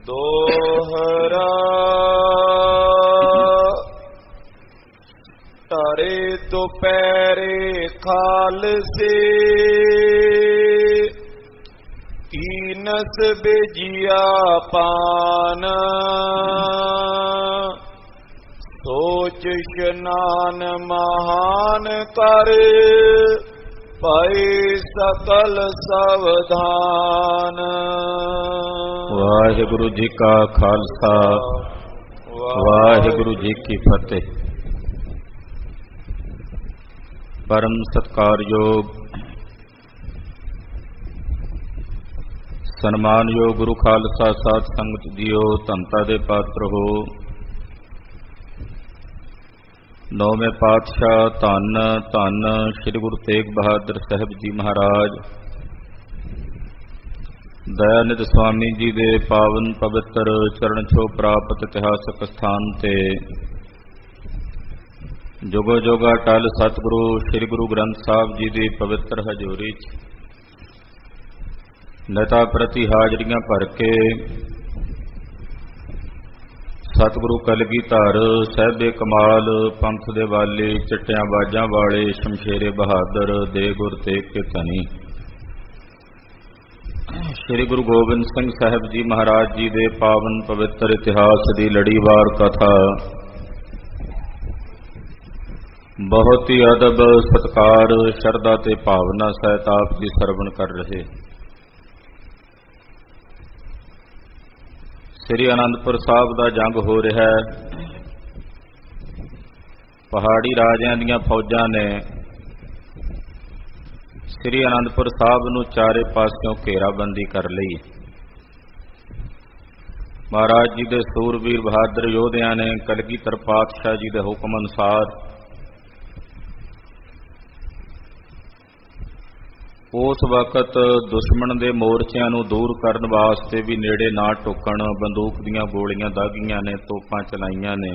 दोहरा तारे दोपहरे खालसे कीनस बेजिया पान सोच स्नान महान कर पाए सकल सावधान। वाहिगुरु जी का खालसा वाहिगुरु जी की फतेह। परम सत्कारयोग सन्मानयोग गुरु खालसा साध संगत जीओ, धनता दे पात्र हो। नौवें पातशाह धन धन श्री गुरु तेग बहादुर साहब जी महाराज दयानिध स्वामी जी दे पावन पवित्र चरण छो प्राप्त इतिहासक स्थान ते जुगो जोगा टल सतगुरु श्री गुरु ग्रंथ साहब जी की पवित्र हजूरी नेता प्रति हाजरियां भर के सतगुरु कलगीधर साहिबे कमाल पंथ दे वाले चिट्टियां बाजां वाले शमशेरे बहादुर दे गुर तेग के धनी श्री गुरु गोबिंद सिंह साहब जी महाराज जी दे पावन पवित्र इतिहास की लड़ीवार कथा बहुत ही अदब सत्कार शरदा ते भावना सहित आप जी सरवण कर रहे। श्री आनंदपुर साहब का जंग हो रहा है। पहाड़ी राजियां दीयां फौजां ने श्री आनंदपुर साहब नूं चारे पासियों घेराबंदी कर लई। महाराज जी दे सूरवीर बहादुर योधियां ने कलगीधर पातशाह जी दे हुक्म अनुसार उस वक्त दुश्मन के मोर्चियां नूं दूर करने वास्ते भी नेड़े ना टुकण बंदूक दीयां गोलियां दागियां ने, तोपां चलाइयां ने,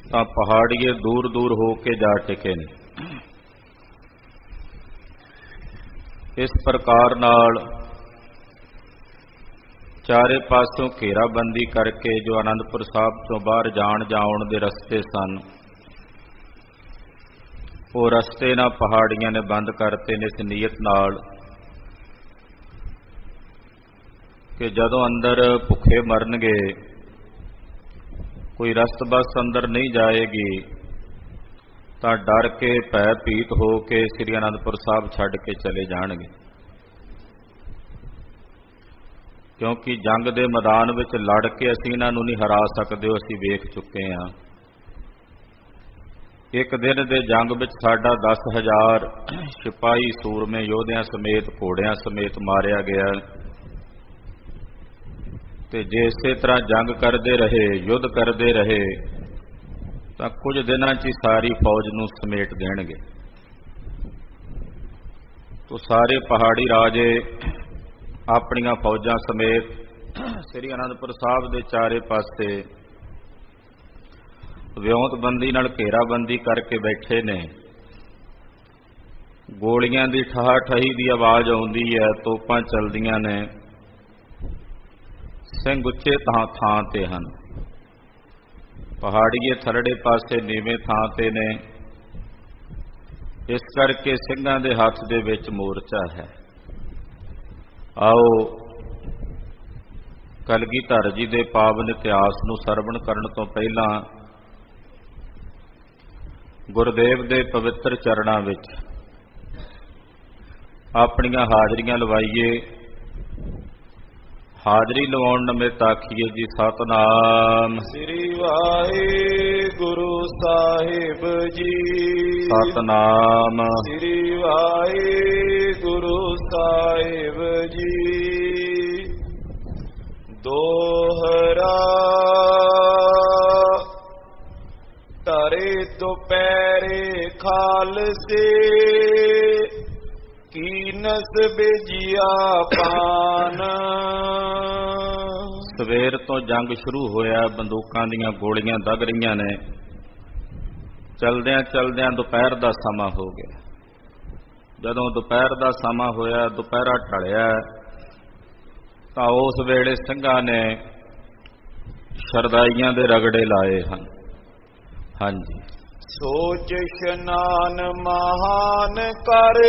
तां पहाड़ीए दूर दूर हो के जा टिके ने। इस प्रकार नाल चारे पासों घेराबंदी करके जो आनंदपुर साहब तो बाहर जाण दे रस्ते सन वो रस्ते ना पहाड़ियां ने बंद करते ने इस नीयत नाल कि जदों अंदर भुखे मरनगे कोई रस्त बस अंदर नहीं जाएगी तां डर के भय भीत हो के श्री आनंदपुर साहब छड्ड के चले जाणगे। क्योंकि जंग दे मैदान विच लड़ के असीं इन्हां नूं नहीं हरा सकदे, असीं वेख चुके हां। एक दिन दे जंग विच साडा 10,000 सिपाही सूरमे योधियां समेत घोड़ियां समेत मारिया गया। ते जे इसे तरह जंग करते रहे युद्ध करते रहे तो कुछ दिनों च सारी फौज नूं समेट देणगे। तो सारे पहाड़ी राजे अपनियां फौजां समेत श्री आनंदपुर साहब दे चारे पासे विਉਂਤਬੰਦੀ नाल घेराबंदी करके बैठे ने। गोलियां दी ठहा ठही दी आवाज़ आउंदी है, तोपां चलदियां ने, सिंह उच्चे थां ते हन, पहाड़ीए थलड़े पासे नीवें थां ते ने। इस करके ਸਿੰਘਾਂ दे हथ दे विच मोर्चा है। आओ कलगीधर जी दे पावन इतिहास नूं सरवण करन तों पहिलां गुरुदेव दे पवित्र चरणां विच अपनियां हाजरियां लवाइए। हाजरी लवाउण निमित्त आखीए जी सतनाम श्री वाहिगुरु साहिब जी, सतनाम श्री वाहिगुरु साहिब जी। दोहरा तारे दोपहरे खालसे कीनस बेजिया पान। सवेर तो जंग शुरू होया, बंदूकां दीयां गोलियां दग रहीआं ने। चलदियां चलदियां दोपहर का समा हो गया। जदों दोपहर का समा होया, दोपहरा ढलिया ਤਾਂ ਉਸ ਵੇਲੇ ਸਿੰਘਾਂ ਨੇ ਸ਼ਰਦਾਈਆਂ ਦੇ ਰਗੜੇ ਲਾਏ ਹਨ। ਹਾਂਜੀ। ਸੋਚ ਇਸ਼ਨਾਨ ਮਹਾਨ ਕਰ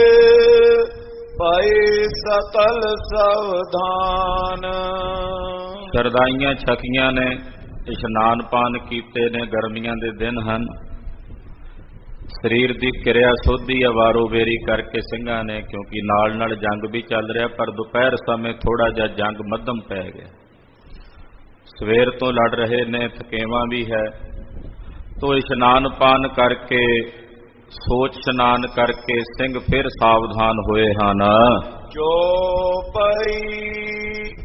ਪਏ ਸਕਲ ਸਵਧਾਨ। ਸ਼ਰਦਾਈਆਂ ਛਕੀਆਂ ਨੇ, ਇਸ਼ਨਾਨ ਪਾਨ ਕੀਤੇ ਨੇ, ਗਰਮੀਆਂ ਦੇ ਦਿਨ ਹਨ, ਸਰੀਰ ਦੀ ਕਿਰਿਆ ਸੋਧੀ ਆ ਵਾਰੋ ਵੇਰੀ ਕਰਕੇ ਸਿੰਘਾਂ ਨੇ, ਕਿਉਂਕਿ ਨਾਲ ਨਾਲ ਜੰਗ ਵੀ ਚੱਲ ਰਿਹਾ। ਪਰ ਦੁਪਹਿਰ ਸਮੇਂ ਥੋੜਾ ਜਿਹਾ ਜੰਗ ਮੱਧਮ ਪੈ ਗਿਆ, ਸਵੇਰ ਤੋਂ ਲੜ ਰਹੇ ਨੇ, ਥਕੇਵਾਂ ਵੀ ਹੈ। ਤੋ ਇਸ਼ਨਾਨ ਪਾਨ ਕਰਕੇ, ਸੋਚ ਇਸ਼ਨਾਨ ਕਰਕੇ ਸਿੰਘ ਫਿਰ ਸਾਵਧਾਨ ਹੋਏ ਹਨ। ਜੋ ਪਈ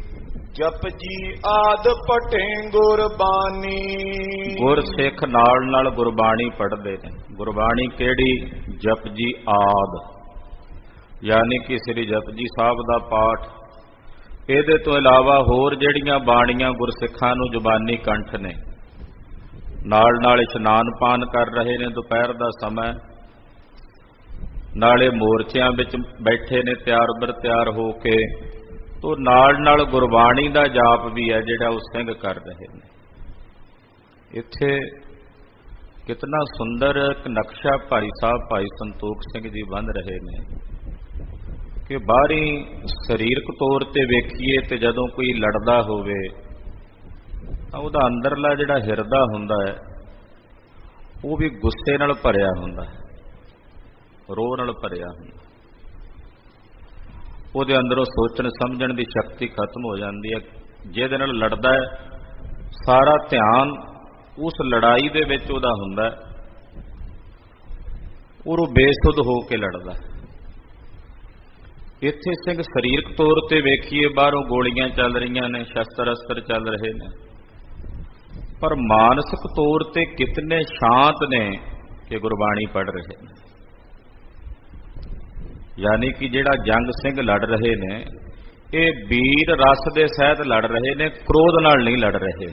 ਜਪਜੀ ਆਦ ਪਟੇ ਗੁਰਬਾਣੀ। ਗੁਰਸਿੱਖ ਨਾਲ ਨਾਲ ਗੁਰਬਾਣੀ ਪੜ੍ਹਦੇ ਨੇ। ਗੁਰਬਾਣੀ ਕਿਹੜੀ? ਜਪਜੀ ਆਦ, ਯਾਨੀ ਕਿ ਸ੍ਰੀ ਜਪਜੀ ਸਾਹਿਬ ਦਾ ਪਾਠ। ਇਹਦੇ ਤੋਂ ਇਲਾਵਾ ਹੋਰ ਜਿਹੜੀਆਂ ਬਾਣੀਆਂ ਗੁਰਸਿੱਖਾਂ ਨੂੰ ਜ਼ੁਬਾਨੀ ਕੰਠ ਨੇ, ਨਾਲ ਨਾਲ ਇਸ਼ਨਾਨ ਪਾਨ ਕਰ ਰਹੇ ਨੇ ਦੁਪਹਿਰ ਦਾ ਸਮਾਂ, ਨਾਲੇ ਮੋਰਚਿਆਂ ਵਿੱਚ ਬੈਠੇ ਨੇ ਤਿਆਰ ਬਰ ਤਿਆਰ ਹੋ ਕੇ, ਤੋ ਨਾਲ ਨਾਲ ਗੁਰਬਾਣੀ ਦਾ ਜਾਪ ਵੀ ਹੈ ਜਿਹੜਾ ਉਹ ਸਿੰਘ ਕਰ ਰਹੇ ਨੇ। ਇੱਥੇ ਕਿਤਨਾ ਸੁੰਦਰ ਇੱਕ ਨਕਸ਼ਾ ਭਾਈ ਸਾਹਿਬ ਭਾਈ ਸੰਤੋਖ ਸਿੰਘ ਜੀ ਬੰਨ੍ਹ ਰਹੇ ਨੇ ਕਿ ਬਾਹਰੀ ਸਰੀਰਕ ਤੌਰ ਤੇ ਵੇਖੀਏ ਤੇ ਜਦੋਂ ਕੋਈ ਲੜਦਾ ਹੋਵੇ ਤਾਂ ਉਹਦਾ ਅੰਦਰਲਾ ਜਿਹੜਾ ਹਿਰਦਾ ਹੁੰਦਾ ਹੈ ਉਹ ਵੀ ਗੁੱਸੇ ਨਾਲ ਭਰਿਆ ਹੁੰਦਾ ਹੈ, ਰੋਹ ਨਾਲ ਭਰਿਆ ਹੁੰਦਾ। ਉਹਦੇ ਅੰਦਰੋਂ ਸੋਚਣ ਸਮਝਣ ਦੀ ਸ਼ਕਤੀ ਖਤਮ ਹੋ ਜਾਂਦੀ ਹੈ। ਜਿਹਦੇ ਨਾਲ ਲੜਦਾ ਹੈ ਸਾਰਾ ਧਿਆਨ ਉਸ ਲੜਾਈ ਦੇ ਵਿੱਚ ਉਹਦਾ ਹੁੰਦਾ, ਉਹ ਬੇਸੁੱਧ ਹੋ ਕੇ ਲੜਦਾ। ਇੱਥੇ ਸਿੰਘ ਸਰੀਰਕ ਤੌਰ ਤੇ ਵੇਖੀਏ ਬਾਹਰੋਂ ਗੋਲੀਆਂ ਚੱਲ ਰਹੀਆਂ ਨੇ, ਸ਼ਸਤਰ ਅਸਤਰ ਚੱਲ ਰਹੇ ਨੇ, ਪਰ ਮਾਨਸਿਕ ਤੌਰ ਤੇ ਕਿਤਨੇ ਸ਼ਾਂਤ ਨੇ ਕਿ ਗੁਰਬਾਣੀ ਪੜ੍ਹ ਰਹੇ ਨੇ। ਯਾਨੀ ਕਿ ਜਿਹੜਾ ਜੰਗ ਸਿੰਘ ਲੜ ਰਹੇ ਨੇ ਇਹ ਵੀਰ ਰਸ ਦੇ ਸਹਿਤ ਲੜ ਰਹੇ ਨੇ, ਕ੍ਰੋਧ ਨਾਲ ਨਹੀਂ ਲੜ ਰਹੇ,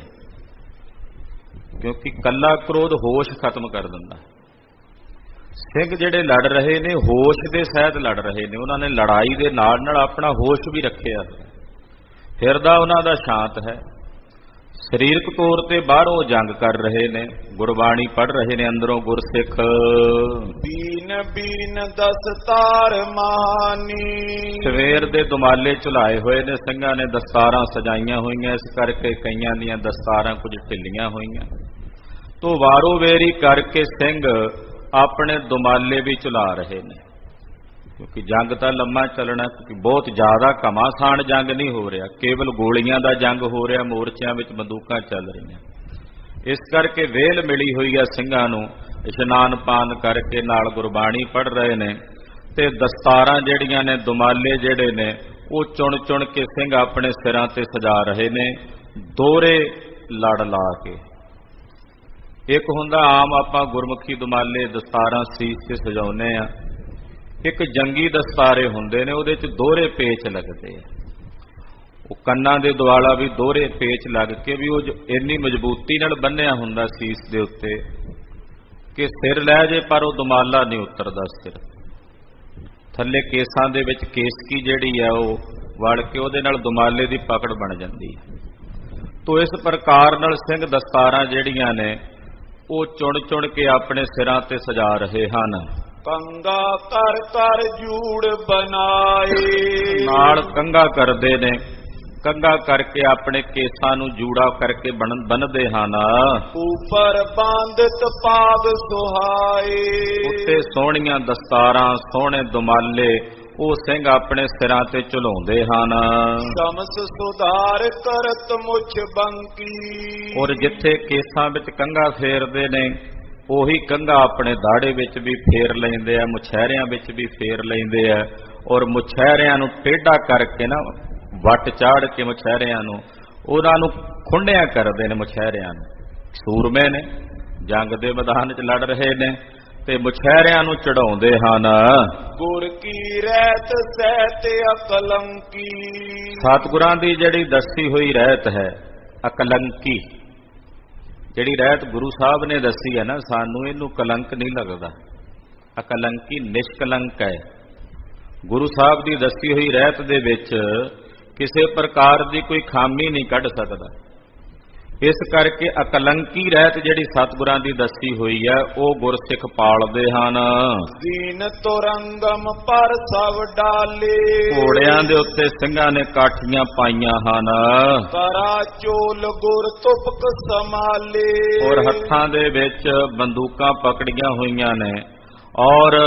ਕਿਉਂਕਿ ਕੱਲਾ ਕ੍ਰੋਧ ਹੋਸ਼ ਖਤਮ ਕਰ ਦਿੰਦਾ। ਸਿੰਘ ਜਿਹੜੇ ਲੜ ਰਹੇ ਨੇ ਹੋਸ਼ ਦੇ ਸਹਿਤ ਲੜ ਰਹੇ ਨੇ, ਉਹਨਾਂ ਨੇ ਲੜਾਈ ਦੇ ਨਾਲ ਨਾਲ ਆਪਣਾ ਹੋਸ਼ ਵੀ ਰੱਖਿਆ, ਹਿਰਦਾ ਉਹਨਾਂ ਦਾ ਸ਼ਾਂਤ ਹੈ। ਸਰੀਰਕ ਤੌਰ ਤੇ ਬਾਹਰੋਂ ਜੰਗ ਕਰ ਰਹੇ ਨੇ, ਗੁਰਬਾਣੀ ਪੜ੍ਹ ਰਹੇ ਨੇ, ਅੰਦਰੋਂ ਗੁਰਸਿੱਖ ਬੀਨ ਬੀਨ ਦਸਤਾਰ ਮਹਾਨੀ। ਸਵੇਰ ਦੇ ਦੁਮਾਲੇ ਝੁਲਾਏ ਹੋਏ ਨੇ ਸਿੰਘਾਂ ਨੇ, ਦਸਤਾਰਾਂ ਸਜਾਈਆਂ ਹੋਈਆਂ, ਇਸ ਕਰਕੇ ਕਈਆਂ ਦੀਆਂ ਦਸਤਾਰਾਂ ਕੁਝ ਢਿੱਲੀਆਂ ਹੋਈਆਂ। ਤੋ ਵਾਰੋ ਵੇਰੀ ਕਰਕੇ ਸਿੰਘ ਆਪਣੇ ਦੁਮਾਲੇ ਵੀ ਝੁਲਾ ਰਹੇ ਨੇ, ਕਿਉਂਕਿ ਜੰਗ ਤਾਂ ਲੰਮਾ ਚੱਲਣਾ, ਕਿਉਂਕਿ ਬਹੁਤ ਜ਼ਿਆਦਾ ਘਮਾਸਾਨ ਜੰਗ ਨਹੀਂ ਹੋ ਰਿਹਾ, ਕੇਵਲ ਗੋਲੀਆਂ ਦਾ ਜੰਗ ਹੋ ਰਿਹਾ, ਮੋਰਚਿਆਂ ਵਿੱਚ ਬੰਦੂਕਾਂ ਚੱਲ ਰਹੀਆਂ। ਇਸ ਕਰਕੇ ਵੇਲ ਮਿਲੀ ਹੋਈ ਹੈ ਸਿੰਘਾਂ ਨੂੰ, ਇਸ਼ਨਾਨ ਪਾਨ ਕਰਕੇ ਨਾਲ ਗੁਰਬਾਣੀ ਪੜ੍ਹ ਰਹੇ ਨੇ, ਤੇ ਦਸਤਾਰਾਂ ਜਿਹੜੀਆਂ ਨੇ, ਦੁਮਾਲੇ ਜਿਹੜੇ ਨੇ ਉਹ ਚੁਣ ਚੁਣ ਕੇ ਸਿੰਘ ਆਪਣੇ ਸਿਰਾਂ ਤੇ ਸਜਾ ਰਹੇ ਨੇ, ਦੋਹਰੇ ਲੜ ਲਾ ਕੇ। ਇੱਕ ਹੁੰਦਾ ਆਮ ਆਪਾਂ ਗੁਰਮੁਖੀ ਦੁਮਾਲੇ ਦਸਤਾਰਾਂ ਸੀਸ ਤੇ ਸਜਾਉਂਦੇ ਆ, ਇੱਕ ਜੰਗੀ ਦਸਤਾਰੇ ਹੁੰਦੇ ਨੇ, ਉਹਦੇ 'ਚ ਦੋਹਰੇ ਪੇਚ ਲੱਗਦੇ ਆ, ਉਹ ਕੰਨਾਂ ਦੇ ਦੁਆਲਾ ਵੀ ਦੋਹਰੇ ਪੇਚ ਲੱਗ ਕੇ ਵੀ ਉਹ ਇੰਨੀ ਮਜ਼ਬੂਤੀ ਨਾਲ ਬੰਨਿਆ ਹੁੰਦਾ ਸੀਸ ਦੇ ਉੱਤੇ ਕਿ ਸਿਰ ਲੈ ਜੇ ਪਰ ਉਹ ਦੁਮਾਲਾ ਨਹੀਂ ਉਤਰਦਾ। ਸਿਰ ਥੱਲੇ ਕੇਸਾਂ ਦੇ ਵਿੱਚ ਕੇਸਕੀ ਜਿਹੜੀ ਹੈ ਉਹ ਵੜ ਕੇ ਉਹਦੇ ਨਾਲ ਦੁਮਾਲੇ ਦੀ ਪਕੜ ਬਣ ਜਾਂਦੀ ਹੈ। ਤੋ ਇਸ ਪ੍ਰਕਾਰ ਨਾਲ ਸਿੰਘ ਦਸਤਾਰਾਂ ਜਿਹੜੀਆਂ ਨੇ ਉਹ ਚੁਣ ਚੁਣ ਕੇ ਆਪਣੇ ਸਿਰਾਂ ਤੇ ਸਜਾ ਰਹੇ ਹਨ। ਕੰਗਾ ਕਰ ਕਰ ਜੂੜ ਬਣਾਏ। ਨਾਲ ਕੰਗਾ ਕਰਦੇ ਨੇ, ਕੰਗਾ ਕਰਕੇ ਆਪਣੇ ਕੇਸਾਂ ਨੂੰ ਜੂੜਾ ਕਰਕੇ ਬੰਨਦੇ ਹਨ। ਉੱਪਰ ਬਾਂਧਤ ਪਾਗ ਸੁਹਾਏ। ਉੱਤੇ ਸੋਹਣੀਆਂ ਦਸਤਾਰਾਂ, ਸੋਹਣੇ ਦੁਮਾਲੇ ਉਹ ਸਿੰਘ ਆਪਣੇ ਸਿਰਾਂ ਤੇ ਝੁਲਾਉਂਦੇ ਹਨ। ਸ਼ਮਸ ਸੁਧਾਰ ਕਰਤ ਮੁਛ ਬੰਕੀ। ਔਰ ਜਿੱਥੇ ਕੇਸਾਂ ਵਿੱਚ ਕੰਗਾ ਫੇਰਦੇ ਨੇ ਉਹੀ ਕੰਗਾ ਆਪਣੇ ਦਾੜੇ ਵਿੱਚ ਵੀ ਫੇਰ ਲੈਂਦੇ ਆ, ਮੁਛਹਿਰਿਆਂ ਵਿੱਚ ਵੀ ਫੇਰ ਲੈਂਦੇ ਆ, ਔਰ ਮੁਛਹਿਰਿਆਂ ਨੂੰ ਟੇਢਾ ਕਰਕੇ ਨਾ ਵੱਟ ਚਾੜ ਕੇ ਮੁਛਹਿਰਿਆਂ ਨੂੰ ਉਹਨਾਂ ਨੂੰ ਖੁੰਡਿਆਂ ਕਰਦੇ ਨੇ। ਮੁਛਹਿਰਿਆਂ ਨੂੰ ਸੂਰਮੇ ਨੇ, ਜੰਗ ਦੇ ਮੈਦਾਨ 'ਚ ਲੜ ਰਹੇ ਨੇ ਤੇ ਮੁਛਹਿਰਿਆਂ ਨੂੰ ਚੜਾਉਂਦੇ ਹਨ। ਗੁਰ ਕੀ ਰਹਿਤ ਸਹਿਤ ਅਕਲੰਕੀ। ਸਤਿਗੁਰਾਂ ਦੀ ਜਿਹੜੀ ਦੱਸੀ ਹੋਈ ਰਹਿਤ ਹੈ ਅਕਲੰਕੀ, ਜਿਹੜੀ ਰਹਿਤ ਗੁਰੂ ਸਾਹਿਬ ਨੇ ਦੱਸੀ ਹੈ ਨਾ, ਸਾਨੂੰ ਇਹਨੂੰ ਕਲੰਕ ਨਹੀਂ ਲੱਗਦਾ। ਅਕਲੰਕੀ ਨਿਸ਼ਕਲੰਕ ਹੈ। ਗੁਰੂ ਸਾਹਿਬ ਦੀ ਦੱਸੀ ਹੋਈ ਰਹਿਤ ਦੇ ਵਿੱਚ ਕਿਸੇ ਪ੍ਰਕਾਰ ਦੀ ਕੋਈ ਖਾਮੀ ਨਹੀਂ ਕੱਢ ਸਕਦਾ। ਇਸ ਕਰਕੇ ਅਕਲੰਕੀ ਰਹਿਤ ਜਿਹੜੀ ਸਤਿਗੁਰਾਂ ਦੀ ਦੱਸੀ ਹੋਈ ਹੈ ਉਹ ਗੁਰਸਿੱਖ ਪਾਲਦੇ ਹਨ। ਦੀਨ ਤੁਰੰਗਮ ਪਰ ਸਭ ਡਾਲੇ, ਘੋੜਿਆਂ ਦੇ ਉੱਤੇ ਸਿੰਘਾਂ ਨੇ ਕਾਠੀਆਂ ਪਾਈਆਂ ਹਨ, ਕਰਾ ਚੋਲ ਗੁਰ ਤੁਪਕ ਸਮਾਲੇ, ਔਰ ਹੱਥਾਂ ਦੇ ਵਿੱਚ ਬੰਦੂਕਾਂ ਪਕੜੀਆਂ ਹੋਈਆਂ ਨੇ, ਔਰ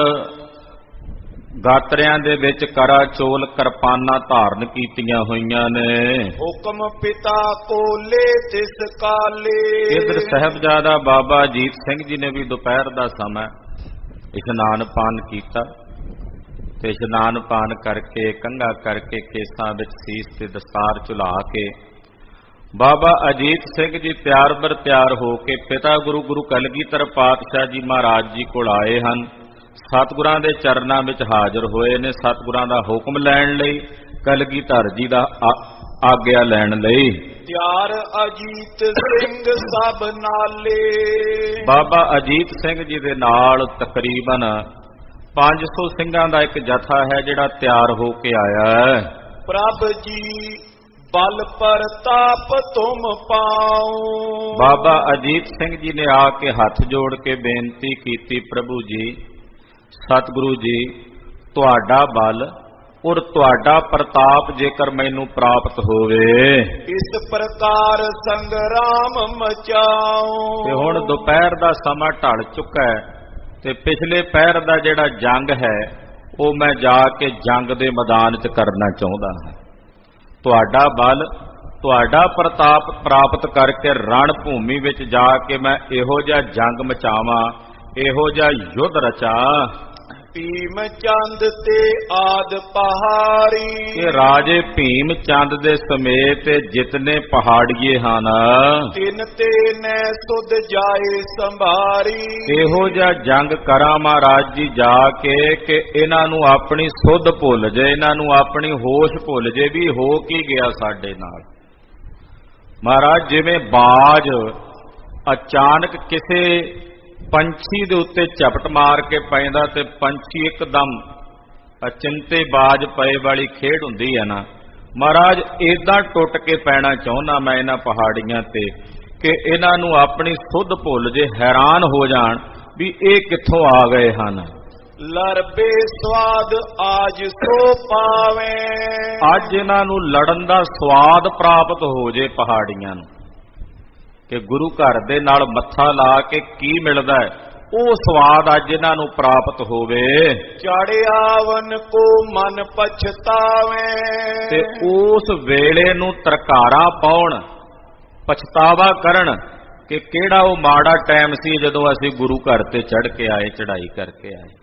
ਗਾਤਰਿਆਂ ਦੇ ਵਿੱਚ ਕਰਾ ਚੋਲ ਕਿਰਪਾਨਾਂ ਧਾਰਨ ਕੀਤੀਆਂ ਹੋਈਆਂ ਨੇ। ਹੁਕਮ ਪਿਤਾ ਕੋਲੇ ਤਿਸ ਕਾਲੇ। ਇਧਰ ਸਾਹਿਬਜ਼ਾਦਾ ਬਾਬਾ ਅਜੀਤ ਸਿੰਘ ਜੀ ਨੇ ਵੀ ਦੁਪਹਿਰ ਦਾ ਸਮਾਂ ਇਸ਼ਨਾਨ ਪਾਨ ਕੀਤਾ ਤੇ ਇਸ਼ਨਾਨ ਪਾਨ ਕਰਕੇ ਕੰਘਾ ਕਰਕੇ ਕੇਸਾਂ ਵਿੱਚ ਸੀਸ ਤੇ ਦਸਤਾਰ ਝੁਲਾ ਕੇ ਬਾਬਾ ਅਜੀਤ ਸਿੰਘ ਜੀ ਤਿਆਰ ਬਰ ਤਿਆਰ ਹੋ ਕੇ ਪਿਤਾ ਗੁਰੂ ਕਲਗੀਧਰ ਪਾਤਸ਼ਾਹ ਜੀ ਮਹਾਰਾਜ ਜੀ ਕੋਲ ਆਏ ਹਨ। ਸਤਿਗੁਰਾਂ ਦੇ ਚਰਨਾਂ ਵਿੱਚ ਹਾਜ਼ਰ ਹੋਏ ਨੇ, ਸਤਿਗੁਰਾਂ ਦਾ ਹੁਕਮ ਲੈਣ ਲਈ, ਕਲਗੀਧਰ ਜੀ ਦਾ ਆਗਿਆ ਲੈਣ ਲਈ। ਤਿਆਰ ਅਜੀਤ ਸਿੰਘ ਸਭ ਨਾਲੇ, ਬਾਬਾ ਅਜੀਤ ਸਿੰਘ ਜੀ ਦੇ ਨਾਲ ਤਕਰੀਬਨ 500 ਸਿੰਘਾਂ ਦਾ ਇੱਕ ਜਥਾ ਹੈ ਜਿਹੜਾ ਤਿਆਰ ਹੋ ਕੇ ਆਇਆ ਹੈ। ਪ੍ਰਭ ਜੀ ਬਲ ਪ੍ਰਤਾਪ ਤੁਮ ਪਾਉ, ਬਾਬਾ ਅਜੀਤ ਸਿੰਘ ਜੀ ਨੇ ਆ ਕੇ ਹੱਥ ਜੋੜ ਕੇ ਬੇਨਤੀ ਕੀਤੀ, ਪ੍ਰਭੂ ਜੀ ਸਤਿਗੁਰੂ ਜੀ ਤੁਹਾਡਾ ਬਲ ਔਰ ਤੁਹਾਡਾ ਪ੍ਰਤਾਪ ਜੇਕਰ ਮੈਨੂੰ ਪ੍ਰਾਪਤ ਹੋਵੇ, ਇਸ ਪ੍ਰਕਾਰ ਸੰਗਰਾਮ ਮਚਾਉ। ਤੇ ਹੁਣ ਦੁਪਹਿਰ ਦਾ ਸਮਾਂ ਢਲ ਚੁੱਕਾ ਹੈ ਤੇ ਪਿਛਲੇ ਪਹਿਰ ਦਾ ਜਿਹੜਾ ਜੰਗ ਹੈ ਉਹ ਮੈਂ ਜਾ ਕੇ ਜੰਗ ਦੇ ਮੈਦਾਨ 'ਚ ਕਰਨਾ ਚਾਹੁੰਦਾ ਹਾਂ। ਤੁਹਾਡਾ ਬਲ ਤੁਹਾਡਾ ਪ੍ਰਤਾਪ ਪ੍ਰਾਪਤ ਕਰਕੇ ਰਣ ਭੂਮੀ ਵਿੱਚ ਜਾ ਕੇ ਮੈਂ ਇਹੋ ਜਿਹਾ ਜੰਗ ਮਚਾਵਾਂ, ਇਹੋ ਜਿਹਾ ਯੁੱਧ ਰਚਾਂ ਭੀਮ ਚੰਦ ਤੇ ਆਦ ਪਹਾੜੀ, ਕਿ ਰਾਜੇ ਭੀਮ ਚੰਦ ਦੇ ਸਮੇਤ ਜਿਤਨੇ ਪਹਾੜੀਏ ਹਨ ਤਿੰਨ ਤੇ ਨੈ ਸੁਧ ਜਾਏ ਸੰਭਾਰੀ। ਇਹੋ ਜਿਹਾ ਜੰਗ ਕਰਾਂ ਮਹਾਰਾਜ ਜੀ ਜਾ ਕੇ ਕਿ ਇਹਨਾਂ ਨੂੰ ਆਪਣੀ ਸੁੱਧ ਭੁੱਲ ਜੇ, ਇਹਨਾਂ ਨੂੰ ਆਪਣੀ ਹੋਸ਼ ਭੁੱਲ ਜੇ ਵੀ ਹੋ ਕੀ ਗਿਆ ਸਾਡੇ ਨਾਲ। ਮਹਾਰਾਜ ਜਿਵੇਂ ਬਾਜ ਅਚਾਨਕ ਕਿਸੇ ਪੰਛੀ ਦੇ ਉੱਤੇ ਝਪਟ ਮਾਰ ਕੇ ਪੈਂਦਾ ਤੇ ਪੰਛੀ ਇੱਕਦਮ ਅਚਿੰਤੇ ਬਾਜ ਪਏ ਵਾਲੀ ਖੇਡ ਹੁੰਦੀ ਹੈ ਨਾ, ਮਹਾਰਾਜ ਏਦਾਂ ਟੁੱਟ ਕੇ ਪੈਣਾ ਚਾਹੁੰਦਾ ਮੈਂ ਇਹਨਾਂ ਪਹਾੜੀਆਂ ਤੇ ਕਿ ਇਹਨਾਂ ਨੂੰ ਆਪਣੀ ਸੁੱਧ ਭੁੱਲ ਜੇ, ਹੈਰਾਨ ਹੋ ਜਾਣ ਵੀ ਇਹ ਕਿੱਥੋਂ ਆ ਗਏ ਹਨ। ਲਰਬੇ ਸਵਾਦ ਆਜ ਸੋ ਪਾਵੇ, ਅੱਜ ਇਹਨਾਂ ਨੂੰ ਲੜਨ ਦਾ ਸਵਾਦ ਪ੍ਰਾਪਤ ਹੋ ਜੇ ਪਹਾੜੀਆਂ ਨੂੰ, ਕਿ ਗੁਰੂ ਘਰ ਦੇ ਨਾਲ ਮੱਥਾ ਲਾ ਕੇ ਕੀ ਮਿਲਦਾ ਹੈ ਉਹ ਸਵਾਦ ਅੱਜ ਇਹਨਾਂ ਨੂੰ ਪ੍ਰਾਪਤ ਹੋਵੇ। ਚੜਿਆਵਨ ਕੋ ਮਨ ਪਛਤਾਵੇ, ਤੇ ਉਸ ਵੇਲੇ ਨੂੰ ਤਰਕਾਰਾਂ ਪਾਉਣ, ਪਛਤਾਵਾ ਕਰਨ ਕਿ ਕਿਹੜਾ ਉਹ ਮਾੜਾ ਟਾਈਮ ਸੀ ਜਦੋਂ ਅਸੀਂ ਗੁਰੂ ਘਰ ਤੇ ਚੜ੍ਹ ਕੇ ਆਏ, ਚੜ੍ਹਾਈ ਕਰਕੇ ਆਏ।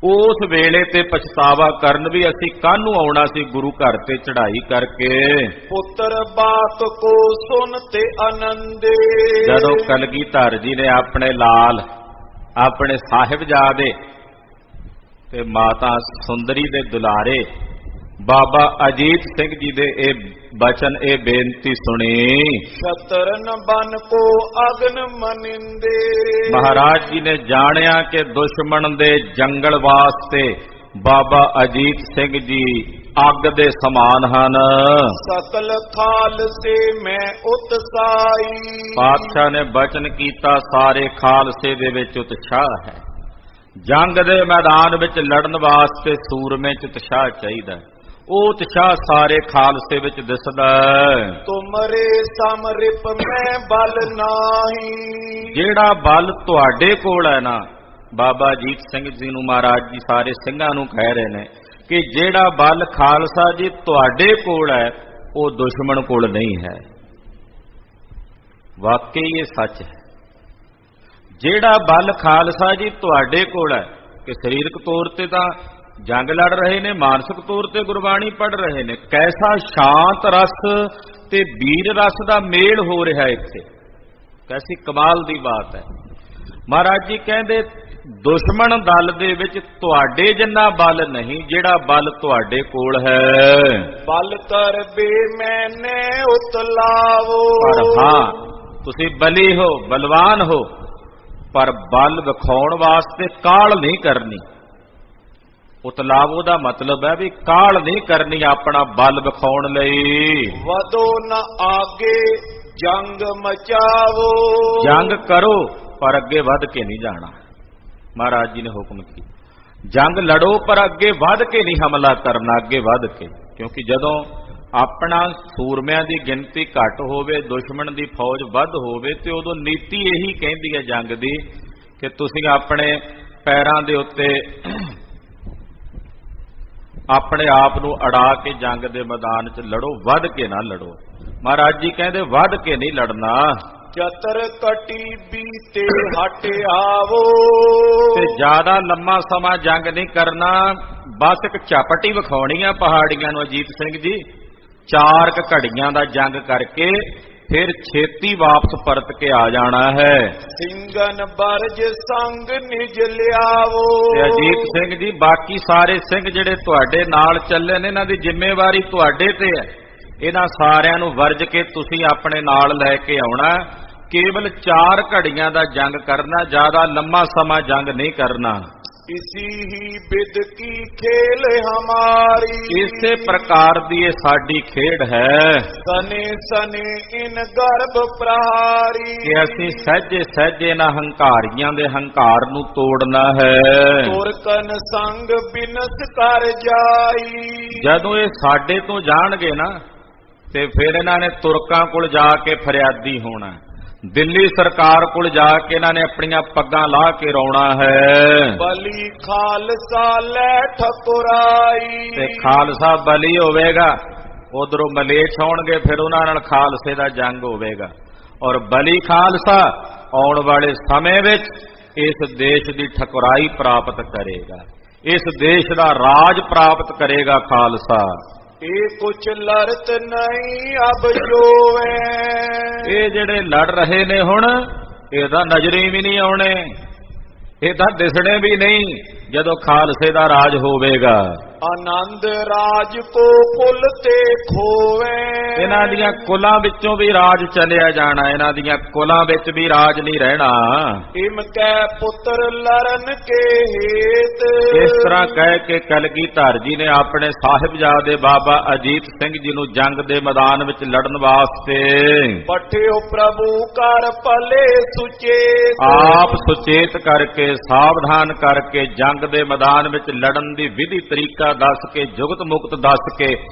ਉਸ ਵੇਲੇ ਤੇ ਪਛਤਾਵਾ ਕਰਨ ਵੀ ਅਸੀਂ ਕਾਹਨੂੰ ਆਉਣਾ ਸੀ ਗੁਰੂ ਘਰ ਤੇ ਚੜ੍ਹਾਈ ਕਰਕੇ। ਪੁੱਤਰ ਬਾਤ ਕੋ ਸੁਨ ਤੇ ਆਨੰਦੇ, ਜਦੋਂ ਕਲਗੀਧਰ ਜੀ ਨੇ ਆਪਣੇ ਲਾਲ, ਆਪਣੇ ਸਾਹਿਬਜ਼ਾਦੇ ਤੇ ਮਾਤਾ ਸੁੰਦਰੀ ਦੇ ਦੁਲਾਰੇ ਬਾਬਾ ਅਜੀਤ ਸਿੰਘ ਜੀ ਦੇ ਇਹ ਬਚਨ, ਇਹ ਬੇਨਤੀ ਸੁਣੀ, ਸ਼ਤਰਨ ਬਨ ਕੋ ਅਗਨ ਮਨਿੰਦੇ। ਮਹਾਰਾਜ ਜੀ ਨੇ ਜਾਣਿਆ ਕਿ ਦੁਸ਼ਮਣ ਦੇ ਜੰਗਲ ਵਾਸਤੇ ਬਾਬਾ ਅਜੀਤ ਸਿੰਘ ਜੀ ਅੱਗ ਦੇ ਸਮਾਨ ਹਨ। ਸਕਲ ਖਾਲਸੇ ਮੈਂ ਉਤਸਾਈ, ਪਾਤਸ਼ਾਹ ਨੇ ਬਚਨ ਕੀਤਾ ਸਾਰੇ ਖਾਲਸੇ ਦੇ ਵਿੱਚ ਉਤਸ਼ਾਹ ਹੈ। ਜੰਗ ਦੇ ਮੈਦਾਨ ਵਿੱਚ ਲੜਨ ਵਾਸਤੇ ਸੂਰਮੇ 'ਚ ਉਤਸ਼ਾਹ ਚਾਹੀਦਾ, ਉਹ ਉਤਸ਼ਾਹ ਸਾਰੇ ਖਾਲਸੇ ਵਿੱਚ ਦਿਸਦਾ। ਤੁਮਰੇ ਸਮਰਿਪ ਮੈਂ ਬਲ ਨਾਹੀ, ਜਿਹੜਾ ਬਲ ਤੁਹਾਡੇ ਕੋਲ ਹੈ ਨਾ, ਬਾਬਾ ਅਜੀਤ ਸਿੰਘ ਜੀ ਨੂੰ ਮਹਾਰਾਜ ਜੀ ਸਾਰੇ ਸਿੰਘਾਂ ਨੂੰ ਕਹਿ ਰਹੇ ਨੇ ਕਿ ਜਿਹੜਾ ਬਲ ਖਾਲਸਾ ਜੀ ਤੁਹਾਡੇ ਕੋਲ ਹੈ ਉਹ ਦੁਸ਼ਮਣ ਕੋਲ ਨਹੀਂ ਹੈ। ਵਾਕਈ ਇਹ ਸੱਚ ਹੈ। ਜਿਹੜਾ ਬਲ ਖਾਲਸਾ ਜੀ ਤੁਹਾਡੇ ਕੋਲ ਹੈ, ਕਿ ਸਰੀਰਕ ਤੌਰ ਤੇ ਤਾਂ ਜੰਗ ਲੜ ਰਹੇ ਨੇ, ਮਾਨਸਿਕ ਤੌਰ ਤੇ ਗੁਰਬਾਣੀ ਪੜ੍ਹ ਰਹੇ ਨੇ, ਕੈਸਾ ਸ਼ਾਂਤ ਰਸ ਤੇ ਵੀਰ ਰਸ ਦਾ ਮੇਲ ਹੋ ਰਿਹਾ ਇੱਥੇ, ਕੈਸੀ ਕਮਾਲ ਦੀ ਬਾਤ ਹੈ। ਮਹਾਰਾਜ ਜੀ ਕਹਿੰਦੇ ਦੁਸ਼ਮਣ ਦਲ ਦੇ ਵਿੱਚ ਤੁਹਾਡੇ ਜਿੰਨਾ ਬਲ ਨਹੀਂ, ਜਿਹੜਾ ਬਲ ਤੁਹਾਡੇ ਕੋਲ ਹੈ। ਬਲ ਕਰਬੇ ਮੈਨੇ ਉਤਲਾਵੋ, ਪਰ ਹਾਂ ਤੁਸੀਂ ਬਲੀ ਹੋ, ਬਲਵਾਨ ਹੋ, ਪਰ ਬਲ ਵਿਖਾਉਣ ਵਾਸਤੇ ਕਾਹਲ ਨਹੀਂ ਕਰਨੀ। ਉਤਲਾਵੋ ਦਾ ਮਤਲਬ ਹੈ ਵੀ ਕਾਹਲ ਨਹੀਂ ਕਰਨੀ ਆਪਣਾ ਬਲ ਵਿਖਾਉਣ ਲਈ। ਵਦੋ ਨ ਆਗੇ ਜੰਗ ਮਚਾਵੋ, ਜੰਗ ਕਰੋ ਪਰ ਅੱਗੇ ਵੱਧ ਕੇ ਨਹੀਂ ਜਾਣਾ। ਮਹਾਰਾਜ ਜੀ ਨੇ ਹੁਕਮ ਕੀਤਾ ਜੰਗ ਲੜੋ ਪਰ ਅੱਗੇ ਵੱਧ ਕੇ ਨਹੀਂ ਹਮਲਾ ਕਰਨਾ, ਅੱਗੇ ਵੱਧ ਕੇ। ਕਿਉਂਕਿ ਜਦੋਂ ਆਪਣਾ ਸੂਰਮਿਆਂ ਦੀ ਗਿਣਤੀ ਘੱਟ ਹੋਵੇ, ਦੁਸ਼ਮਣ ਦੀ ਫੌਜ ਵੱਧ ਹੋਵੇ, ਤੇ ਉਦੋਂ ਨੀਤੀ ਇਹੀ ਕਹਿੰਦੀ ਹੈ ਜੰਗ ਦੀ ਕਿ ਤੁਸੀਂ ਆਪਣੇ ਪੈਰਾਂ ਦੇ ਉੱਤੇ ਆਪਣੇ ਆਪ ਨੂੰ ਅੜਾ ਕੇ ਜੰਗ ਦੇ ਮੈਦਾਨ 'ਚ ਲੜੋ, ਵੱਧ ਕੇ ਨਾ ਲੜੋ। ਮਹਾਰਾਜ ਜੀ ਕਹਿੰਦੇ ਵੱਧ ਕੇ ਨਹੀਂ ਲੜਨਾ। ਚਤਰ ਕਟੀ ਬੀਤੇ ਹਟ ਆਵੋ, ਤੇ ਜ਼ਿਆਦਾ ਲੰਮਾ ਸਮਾਂ ਜੰਗ ਨਹੀਂ ਕਰਨਾ, ਬਸ ਇੱਕ ਝਪਟੀ ਵਿਖਾਉਣੀ ਆ ਪਹਾੜੀਆਂ ਨੂੰ ਅਜੀਤ ਸਿੰਘ ਜੀ। 4 ਘੜੀਆਂ ਦਾ ਜੰਗ ਕਰਕੇ ਫਿਰ ਛੇਤੀ ਵਾਪਸ ਪਰਤ ਕੇ ਆ ਜਾਣਾ ਹੈ। ਸਿੰਘਨ ਬਰਜ ਸੰਗ ਨਿਜ ਲਿਆਵੋ, ਤੇ ਅਜੀਤ ਸਿੰਘ ਜੀ ਬਾਕੀ ਸਾਰੇ ਸਿੰਘ ਜਿਹੜੇ ਤੁਹਾਡੇ ਨਾਲ ਚੱਲੇ ਨੇ ਇਹਨਾਂ ਦੀ ਜ਼ਿੰਮੇਵਾਰੀ ਤੁਹਾਡੇ ਤੇ ਹੈ। ਇਹਨਾਂ ਸਾਰਿਆਂ ਨੂੰ ਵਰਜ ਕੇ ਤੁਸੀਂ ਆਪਣੇ ਨਾਲ ਲੈ ਕੇ ਆਉਣਾ। ਕੇਵਲ 4 ਘੜੀਆਂ ਦਾ ਜੰਗ ਕਰਨਾ, ਜ਼ਿਆਦਾ ਲੰਮਾ ਸਮਾਂ ਜੰਗ ਨਹੀਂ ਕਰਨਾ। ਇਸੀ ਹੀ ਬਿਦ ਕੀ ਖੇਲ ਹਮਾਰੀ, ਇਸੇ ਪ੍ਰਕਾਰ ਦੀ ਇਹ ਸਾਡੀ ਖੇਡ ਹੈ। ਸਨੇ ਸਨੇ ਇਨ ਗਰਭ ਪ੍ਰਹਾਰੀ, ਕਿ ਅਸੀਂ ਸਹਿਜੇ ਸਹਿਜੇ ਨਾ ਹੰਕਾਰੀਆਂ ਦੇ ਹੰਕਾਰ ਨੂੰ ਤੋੜਨਾ ਹੈ। ਤੁਰਕਨ ਸੰਗ ਬਿਨਸ ਕਰ ਜਾਈ, ਜਦੋਂ ਇਹ ਸਾਡੇ ਤੋਂ ਜਾਣਗੇ ਨਾ ਤੇ ਫਿਰ ਇਹਨਾਂ ਨੇ ਤੁਰਕਾਂ ਕੋਲ ਜਾ ਕੇ ਫਰਿਆਦੀ ਹੋਣਾ। ਦਿੱਲੀ ਸਰਕਾਰ ਕੋਲ ਜਾ ਕੇ ਇਹਨਾਂ ਨੇ ਆਪਣੀਆਂ ਪੱਗਾਂ ਲਾਹ ਕੇ ਰੌਣਾ ਹੈ। ਬਲੀ ਖਾਲਸਾ ਲੈ ਠਕੁਰਾਈ, ਤੇ ਖਾਲਸਾ ਬਲੀ ਹੋਵੇਗਾ, ਉਧਰੋਂ ਮਲੇਛ ਆਉਣਗੇ, ਫਿਰ ਉਹਨਾਂ ਨਾਲ ਖਾਲਸੇ ਦਾ ਜੰਗ ਹੋਵੇਗਾ। ਔਰ ਬਲੀ ਖਾਲਸਾ ਆਉਣ ਵਾਲੇ ਸਮੇਂ ਵਿੱਚ ਇਸ ਦੇਸ਼ ਦੀ ਠਕੁਰਾਈ ਪ੍ਰਾਪਤ ਕਰੇਗਾ, ਇਸ ਦੇਸ਼ ਦਾ ਰਾਜ ਪ੍ਰਾਪਤ ਕਰੇਗਾ ਖਾਲਸਾ। ਇਹ ਕੁਛ ਲੜਤ ਨਹੀਂ ਅਬ ਜੋਵੇ, ਇਹ ਜਿਹੜੇ ਲੜ ਰਹੇ ਨੇ ਹੁਣ ਇਹ ਤਾਂ ਨਜ਼ਰੀ ਵੀ ਨਹੀਂ ਆਉਣੇ, ਇਹ ਤਾਂ ਦਿਸਣੇ ਵੀ ਨਹੀਂ ਜਦੋਂ ਖਾਲਸੇ ਦਾ ਰਾਜ ਹੋਵੇਗਾ। ਆਨੰਦ ਰਾਜ ਕੋ ਕੁਲ ਤੇ ਖੋਵੇ, ਇਹਨਾਂ ਦੀਆਂ ਕੁਲਾਂ ਵਿੱਚੋਂ ਵੀ ਰਾਜ ਚਲਿਆ ਜਾਣਾ, ਇਹਨਾਂ ਦੀਆਂ ਕੁਲਾਂ ਵਿੱਚ ਵੀ ਰਾਜ ਨਹੀਂ ਰਹਿਣਾ। ਇਮ ਕੈ ਪੁੱਤਰ ਲਰਨ ਕੇ ਹੇਤ, ਇਸ ਤਰ੍ਹਾਂ ਕਹਿ ਕੇ ਕਲਗੀਧਰ ਜੀ ਨੇ ਆਪਣੇ ਸਾਹਿਬਜ਼ਾਦੇ ਬਾਬਾ ਅਜੀਤ ਸਿੰਘ ਜੀ ਨੂੰ ਜੰਗ ਦੇ ਮੈਦਾਨ ਵਿੱਚ ਲੜਨ ਵਾਸਤੇ ਪਠਿਓ ਪ੍ਰਭੂ ਕਰ ਭਲੇ ਸੁਚੇਤ, ਆਪ ਸੁਚੇਤ ਕਰਕੇ ਸਾਵਧਾਨ ਕਰਕੇ ਜੰਗ ਦੇ ਮੈਦਾਨ ਵਿੱਚ ਲੜਨ ਦੀ ਵਿਧੀ ਤਰੀਕਾ ਦੱਸ ਕੇ ਜੁਗਤ ਮੁਕਤ ਦੱਸ ਕੇ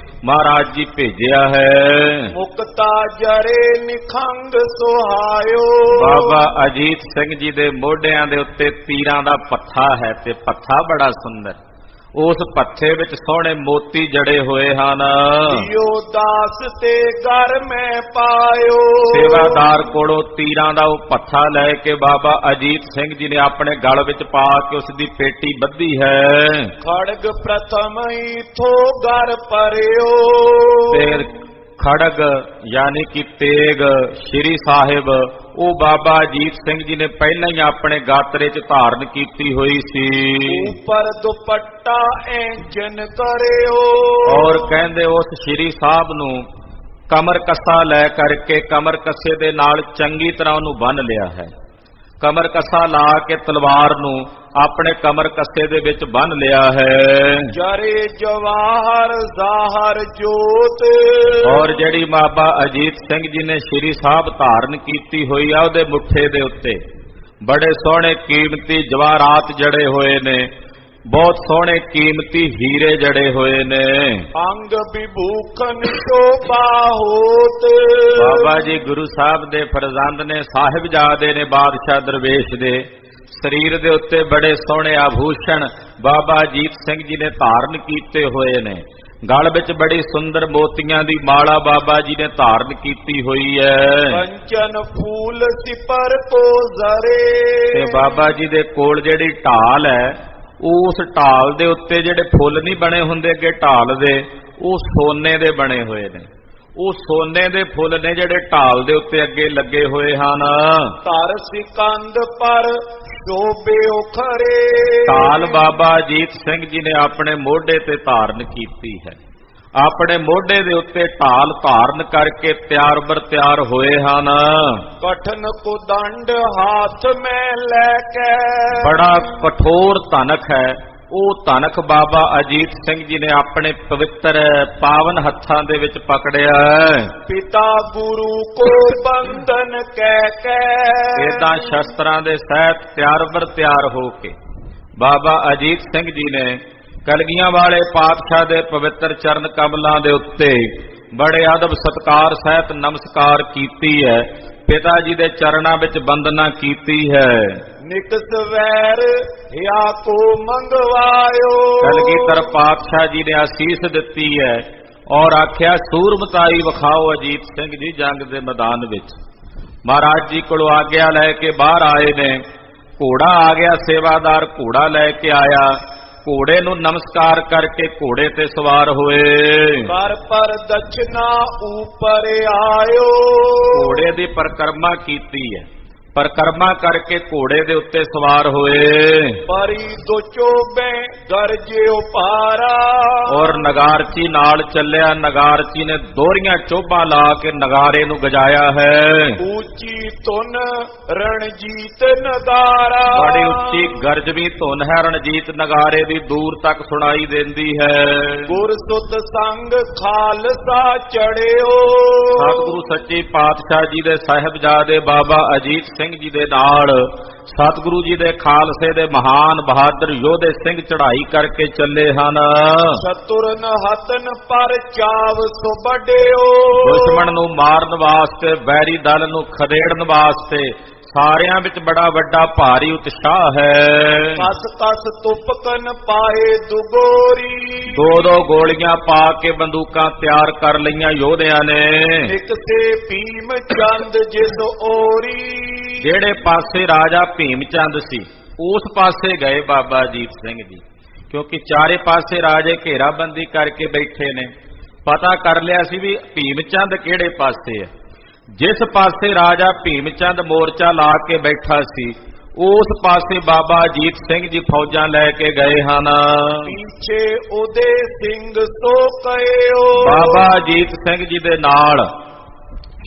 ਮਹਾਰਾਜ ਜੀ ਭੇਜਿਆ ਹੈ। ਮੁਕਤਾ ਜਰੇ ਨਿਖੰਗ ਸੁਹਾਇਓ, ਬਾਬਾ ਅਜੀਤ ਸਿੰਘ ਜੀ ਦੇ ਮੋਢਿਆਂ ਦੇ ਉੱਤੇ ਤੀਰਾਂ ਦਾ ਪੱਥਾ ਹੈ ਤੇ ਪੱਥਾ ਬੜਾ ਸੁੰਦਰ, ਉਸ ਪੱਥੇ ਵਿੱਚ ਸੋਹਣੇ ਮੋਤੀ ਜੜੇ ਹੋਏ ਹਨ। ਜਿਉ ਦਾਸ ਤੇ ਘਰ ਮੈਂ ਪਾਇਓ, ਸੇਵਾਦਾਰ ਕੋਲੋਂ ਤੀਰਾਂ ਦਾ ਉਹ ਪੱਥਾ ਲੈ ਕੇ ਬਾਬਾ ਅਜੀਤ ਸਿੰਘ ਜੀ ਨੇ ਆਪਣੇ ਗਲ ਵਿੱਚ ਪਾ ਕੇ ਉਸ ਦੀ ਪੇਟੀ ਬੱਧੀ ਹੈ। ਖੜਗ ਪ੍ਰਥਮ ਹੀ ਥੋ ਘਰ ਪਰਿਓ, ਤੇ ਖੜਗ ਯਾਨੀ ਕਿ ਤੇਗ ਸ਼੍ਰੀ ਸਾਹਿਬ ਉਹ ਬਾਬਾ ਅਜੀਤ ਸਿੰਘ ਜੀ ਨੇ ਪਹਿਲਾਂ ਹੀ ਆਪਣੇ ਗਾਤਰੇ 'ਚ ਧਾਰਨ ਕੀਤੀ ਹੋਈ ਸੀ। ਉੱਪਰ ਦੁਪੱਟਾ ਐਂਚਨ ਕਰਿਓ, ਔਰ ਕਹਿੰਦੇ ਉਸ ਸ਼੍ਰੀ ਸਾਹਿਬ ਨੂੰ ਕਮਰ ਕੱਸਾ ਲੈ ਕਰਕੇ ਕਮਰ ਕੱਸੇ ਦੇ ਨਾਲ ਚੰਗੀ ਤਰ੍ਹਾਂ ਉਹਨੂੰ ਬੰਨ੍ਹ ਲਿਆ ਹੈ। ਕਮਰ ਕੱਸਾ ਲਾ ਕੇ ਤਲਵਾਰ ਨੂੰ ਆਪਣੇ ਕਮਰ ਕੱਸੇ ਦੇ ਵਿੱਚ ਬੰਨ੍ਹ ਲਿਆ ਹੈ। ਜਰੇ ਜਵਾਹਰ ਜ਼ਾਹਰ ਜੋਤ, ਔਰ ਜਿਹੜੀ ਬਾਬਾ ਅਜੀਤ ਸਿੰਘ ਜੀ ਨੇ ਸ਼੍ਰੀ ਸਾਹਿਬ ਧਾਰਨ ਕੀਤੀ ਹੋਈ ਆ ਉਹਦੇ ਮੁੱਠੇ ਦੇ ਉੱਤੇ ਬੜੇ ਸੋਹਣੇ ਕੀਮਤੀ ਜਵਾਹਰਾਤ ਜੜੇ ਹੋਏ ਨੇ, ਬਹੁਤ ਸੋਹਣੇ ਕੀਮਤੀ ਹੀਰੇ ਜੜੇ ਹੋਏ ਨੇ। ਅੰਗ ਵਿਭੂਖਨ ਸ਼ੋਭਾ ਹੋਤ, ਬਾਬਾ ਜੀ ਗੁਰੂ ਸਾਹਿਬ ਦੇ ਫਰਜ਼ੰਦ ਨੇ, ਸਾਹਿਬਜ਼ਾਦੇ ਨੇ ਬਾਦਸ਼ਾਹ ਦਰਵੇਸ਼ ਦੇ ਸਰੀਰ ਦੇ ਉੱਤੇ ਬੜੇ ਸੋਹਣੇ ਆਭੂਸ਼ਣ ਬਾਬਾ ਅਜੀਤ ਸਿੰਘ ਜੀ ਨੇ ਧਾਰਨ ਕੀਤੇ ਹੋਏ ਨੇ। ਗਲ ਵਿੱਚ ਬੜੀ ਸੁੰਦਰ ਮੋਤੀਆਂ ਦੀ ਮਾਲਾ ਬਾਬਾ ਜੀ ਨੇ ਧਾਰਨ ਕੀਤੀ ਹੋਈ ਹੈ। ਕੰਚਨ ਫੂਲ ਸਿਪਰ ਕੋ ਜ਼ਰੇ, ਤੇ ਬਾਬਾ ਜੀ ਦੇ ਕੋਲ ਜਿਹੜੀ ਢਾਲ ਹੈ ਉਸ ਢਾਲ ਦੇ ਉੱਤੇ ਜਿਹੜੇ ਫੁੱਲ ਨਹੀਂ ਬਣੇ ਹੁੰਦੇ ਅੱਗੇ ਢਾਲ ਦੇ, ਉਹ ਸੋਨੇ ਦੇ ਬਣੇ ਹੋਏ ਨੇ। ਉਹ ਸੋਨੇ ਦੇ ਫੁੱਲ ਨੇ ਜਿਹੜੇ ਢਾਲ ਦੇ ਉੱਤੇ ਅੱਗੇ ਲੱਗੇ ਹੋਏ ਹਨ। ਧਰ ਸਿਕੰਦ ਪਰ ਸ਼ੋਭੇ ਉਖਰੇ, ਢਾਲ ਬਾਬਾ ਅਜੀਤ ਸਿੰਘ ਜੀ ਨੇ ਆਪਣੇ ਮੋਢੇ ਤੇ ਧਾਰਨ ਕੀਤੀ ਹੈ। ਆਪਣੇ ਮੋਢੇ ਦੇ ਉੱਤੇ ਢਾਲ ਧਾਰਨ ਕਰਕੇ ਤਿਆਰ ਬਰ ਤਿਆਰ ਹੋਏ ਹਨ। ਕਠਨ ਕੁਦੰਡ ਹੱਥ ਮੈਂ ਲੈ ਕੇ, ਬੜਾ ਕਠੋਰ ਧਨਕ ਹੈ ਉਹ ਧਨਖ ਬਾਬਾ ਅਜੀਤ ਸਿੰਘ ਜੀ ਨੇ ਆਪਣੇ ਪਵਿੱਤਰ ਪਾਵਨ ਹੱਥਾਂ ਦੇ ਵਿੱਚ ਪਕੜਿਆ। ਪਿਤਾ ਗੁਰੂ ਕੋ ਬੰਧਨ ਕਹਿ ਕੇ ਇਦਾਂ ਸ਼ਸਤਰਾਂ ਦੇ ਸਹਿਤ ਤਿਆਰ ਹੋ ਕੇ ਬਾਬਾ ਅਜੀਤ ਸਿੰਘ ਜੀ ਨੇ ਕਲਗੀਆਂ ਵਾਲੇ ਪਾਤਸ਼ਾਹ ਦੇ ਪਵਿੱਤਰ ਚਰਨ ਕਮਲਾਂ ਦੇ ਉੱਤੇ ਬੜੇ ਅਦਬ ਸਤਕਾਰ ਸਹਿਤ ਨਮਸਕਾਰ ਕੀਤੀ ਹੈ। ਪਿਤਾ ਜੀ ਦੇ ਚਰਨਾਂ ਵਿੱਚ ਬੰਦਨਾ ਕੀਤੀ ਹੈ। ਨਿਕਸ ਵੈਰ ਹਿਆ ਕੋ ਮੰਗਵਾਇਓ ਕਲਗੀਧਰ ਪਾਤਸ਼ਾਹ ਜੀ ਨੇ ਅਸੀਸ ਦਿੱਤੀ ਹੈ ਔਰ ਆਖਿਆ ਸੂਰਮਤਾਈ ਵਿਖਾਓ ਅਜੀਤ ਸਿੰਘ ਜੀ ਜੰਗ ਦੇ ਮੈਦਾਨ ਵਿੱਚ। ਮਹਾਰਾਜ ਜੀ ਕੋਲੋਂ ਆਗਿਆ ਲੈ ਕੇ ਬਾਹਰ ਆਏ ਨੇ। ਘੋੜਾ ਆ ਗਿਆ, ਸੇਵਾਦਾਰ ਘੋੜਾ ਲੈ ਕੇ ਆਇਆ। ਘੋੜੇ ਨੂੰ ਨਮਸਕਾਰ ਕਰਕੇ ਘੋੜੇ ਤੇ ਸਵਾਰ ਹੋਏ। ਪਰ ਦਛਨਾ ਉਪਰ ਆਇਓ ਘੋੜੇ ਦੀ ਪਰਿਕਰਮਾ ਕੀਤੀ ਹੈ। ਪਰਿਕਰਮਾ ਕਰਕੇ ਘੋੜੇ ਦੇ ਉੱਤੇ ਸਵਾਰ ਹੋਏ। ਪਰੀ ਦੋ ਚੋਬੇ ਗਰਜਿਓ ਪਾਰਾ ਔਰ ਨਗਾਰਚੀ ਨਾਲ ਚੱਲਿਆ। ਨਗਾਰਚੀ ਨੇ ਦੋਹਰੀਆਂ ਚੋਭਾਂ ਲਾ ਕੇ ਨਗਾਰੇ ਨੂੰ ਗਜਾਇਆ ਹੈ। ਉੱਚੀ ਧੁਨ ਰਣਜੀਤ ਨਗਾਰਾ ਬੜੀ ਉੱਚੀ ਗਰਜਵੀਂ ਧੁਨ ਹੈ, ਰਣਜੀਤ ਨਗਾਰੇ ਦੀ ਦੂਰ ਤੱਕ ਸੁਣਾਈ ਦਿੰਦੀ ਹੈ। ਗੁਰਸੁਤ ਸੰਗ ਖਾਲਸਾ ਚੜਿਓ ਸਤਿਗੁਰੂ ਸੱਚੇ ਪਾਤਸ਼ਾਹ ਜੀ ਦੇ ਸਾਹਿਬਜ਼ਾਦੇ ਬਾਬਾ ਅਜੀਤ ਸਿੰਘ ਜੀ ਦੇ ਨਾਲ ਸਤਿਗੁਰੂ ਜੀ ਦੇ ਖਾਲਸੇ ਦੇ ਮਹਾਨ ਬਹਾਦਰ ਯੋਧੇ ਸਿੰਘ ਚੜ੍ਹਾਈ ਕਰਕੇ ਚੱਲੇ ਹਨ। ਚਤੁਰਨ ਹਤਨ ਪਰ ਚਾਵ ਸੋ ਵੱਡਿਓ ਦੁਸ਼ਮਣ ਨੂੰ ਮਾਰਨ ਵਾਸਤੇ, ਬੈਰੀ ਦਲ ਨੂੰ ਖਦੇੜਨ ਵਾਸਤੇ ਸਾਰਿਆਂ ਵਿੱਚ ਬੜਾ ਵੱਡਾ ਭਾਰੀ ਉਤਸ਼ਾਹ ਹੈ। ਕਸ ਤੁਪਕਨ ਪਾਏ ਦੁਗੋਰੀ ਦੋ ਗੋਲੀਆਂ ਪਾ ਕੇ ਬੰਦੂਕਾਂ ਤਿਆਰ ਕਰ ਲਈਆਂ ਯੋਧਿਆਂ ਨੇ। ਇੱਕ ਤੇ ਭੀਮ ਚੰਦ ਜਿਸ ਔਰੀ ਜਿਹੜੇ ਪਾਸੇ ਰਾਜਾ ਭੀਮ ਚੰਦ ਸੀ ਉਸ ਪਾਸੇ ਗਏ ਬਾਬਾ ਅਜੀਤ ਸਿੰਘ ਜੀ, ਕਿਉਂਕਿ ਚਾਰੇ ਪਾਸੇ ਰਾਜੇ ਘੇਰਾਬੰਦੀ ਕਰਕੇ ਬੈਠੇ ਨੇ। ਪਤਾ ਕਰ ਲਿਆ ਸੀ ਵੀ ਭੀਮ ਚੰਦ ਕਿਹੜੇ ਪਾਸੇ ਹੈ। ਜਿਸ ਪਾਸੇ ਰਾਜਾ ਭੀਮ ਚੰਦ ਮੋਰਚਾ ਲਾ ਕੇ ਬੈਠਾ ਸੀ ਉਸ ਪਾਸੇ ਬਾਬਾ ਅਜੀਤ ਸਿੰਘ ਜੀ ਫੌਜਾਂ ਲੈ ਕੇ ਗਏ ਹਨ। ਪਿੱਛੇ ਉਹਦੇ ਸਿੰਘ ਸੋ ਕਇਓ ਬਾਬਾ ਅਜੀਤ ਸਿੰਘ ਜੀ ਦੇ ਨਾਲ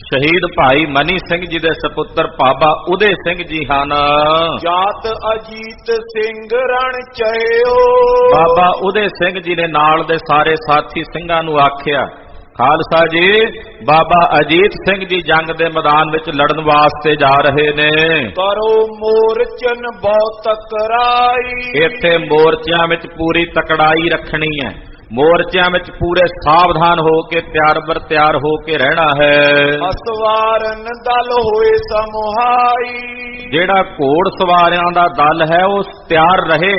ਸ਼ਹੀਦ ਭਾਈ ਮਨੀ ਸਿੰਘ ਜੀ ਦੇ ਸਪੁੱਤਰ ਬਾਬਾ ਉਦੇ ਸਿੰਘ ਜੀ ਹਨ। ਜਾਤ ਅਜੀਤ ਸਿੰਘ ਰਣ ਚਇਓ ਬਾਬਾ ਉਦੇ ਸਿੰਘ ਜੀ ਨੇ ਨਾਲ ਦੇ ਸਾਰੇ ਸਾਥੀ ਸਿੰਘਾਂ ਨੂੰ ਆਖਿਆ, ਖਾਲਸਾ ਜੀ ਬਾਬਾ ਅਜੀਤ ਸਿੰਘ ਜੀ ਜੰਗ ਦੇ ਮੈਦਾਨ ਵਿੱਚ ਲੜਨ ਵਾਸਤੇ ਜਾ ਰਹੇ ਨੇ। ਕਰੋ ਮੋਰਚਨ ਬਹੁਤ ਤਕਰਾਈ ਇੱਥੇ ਮੋਰਚਿਆਂ ਵਿੱਚ ਪੂਰੀ ਤਕੜਾਈ ਰੱਖਣੀ ਹੈ। ਮੋਰਚਿਆਂ ਵਿੱਚ ਪੂਰੇ ਸਾਵਧਾਨ ਹੋ ਕੇ ਤਿਆਰ ਹੋ ਕੇ ਰਹਿਣਾ ਹੈ। ਅਸਵਾਰਨ ਦਲ ਹੋਏ ਸਮੁਹਾਈ ਜਿਹੜਾ ਘੋੜ ਸਵਾਰਿਆਂ ਦਾ ਦਲ ਹੈ ਉਹ ਤਿਆਰ ਰਹੇ,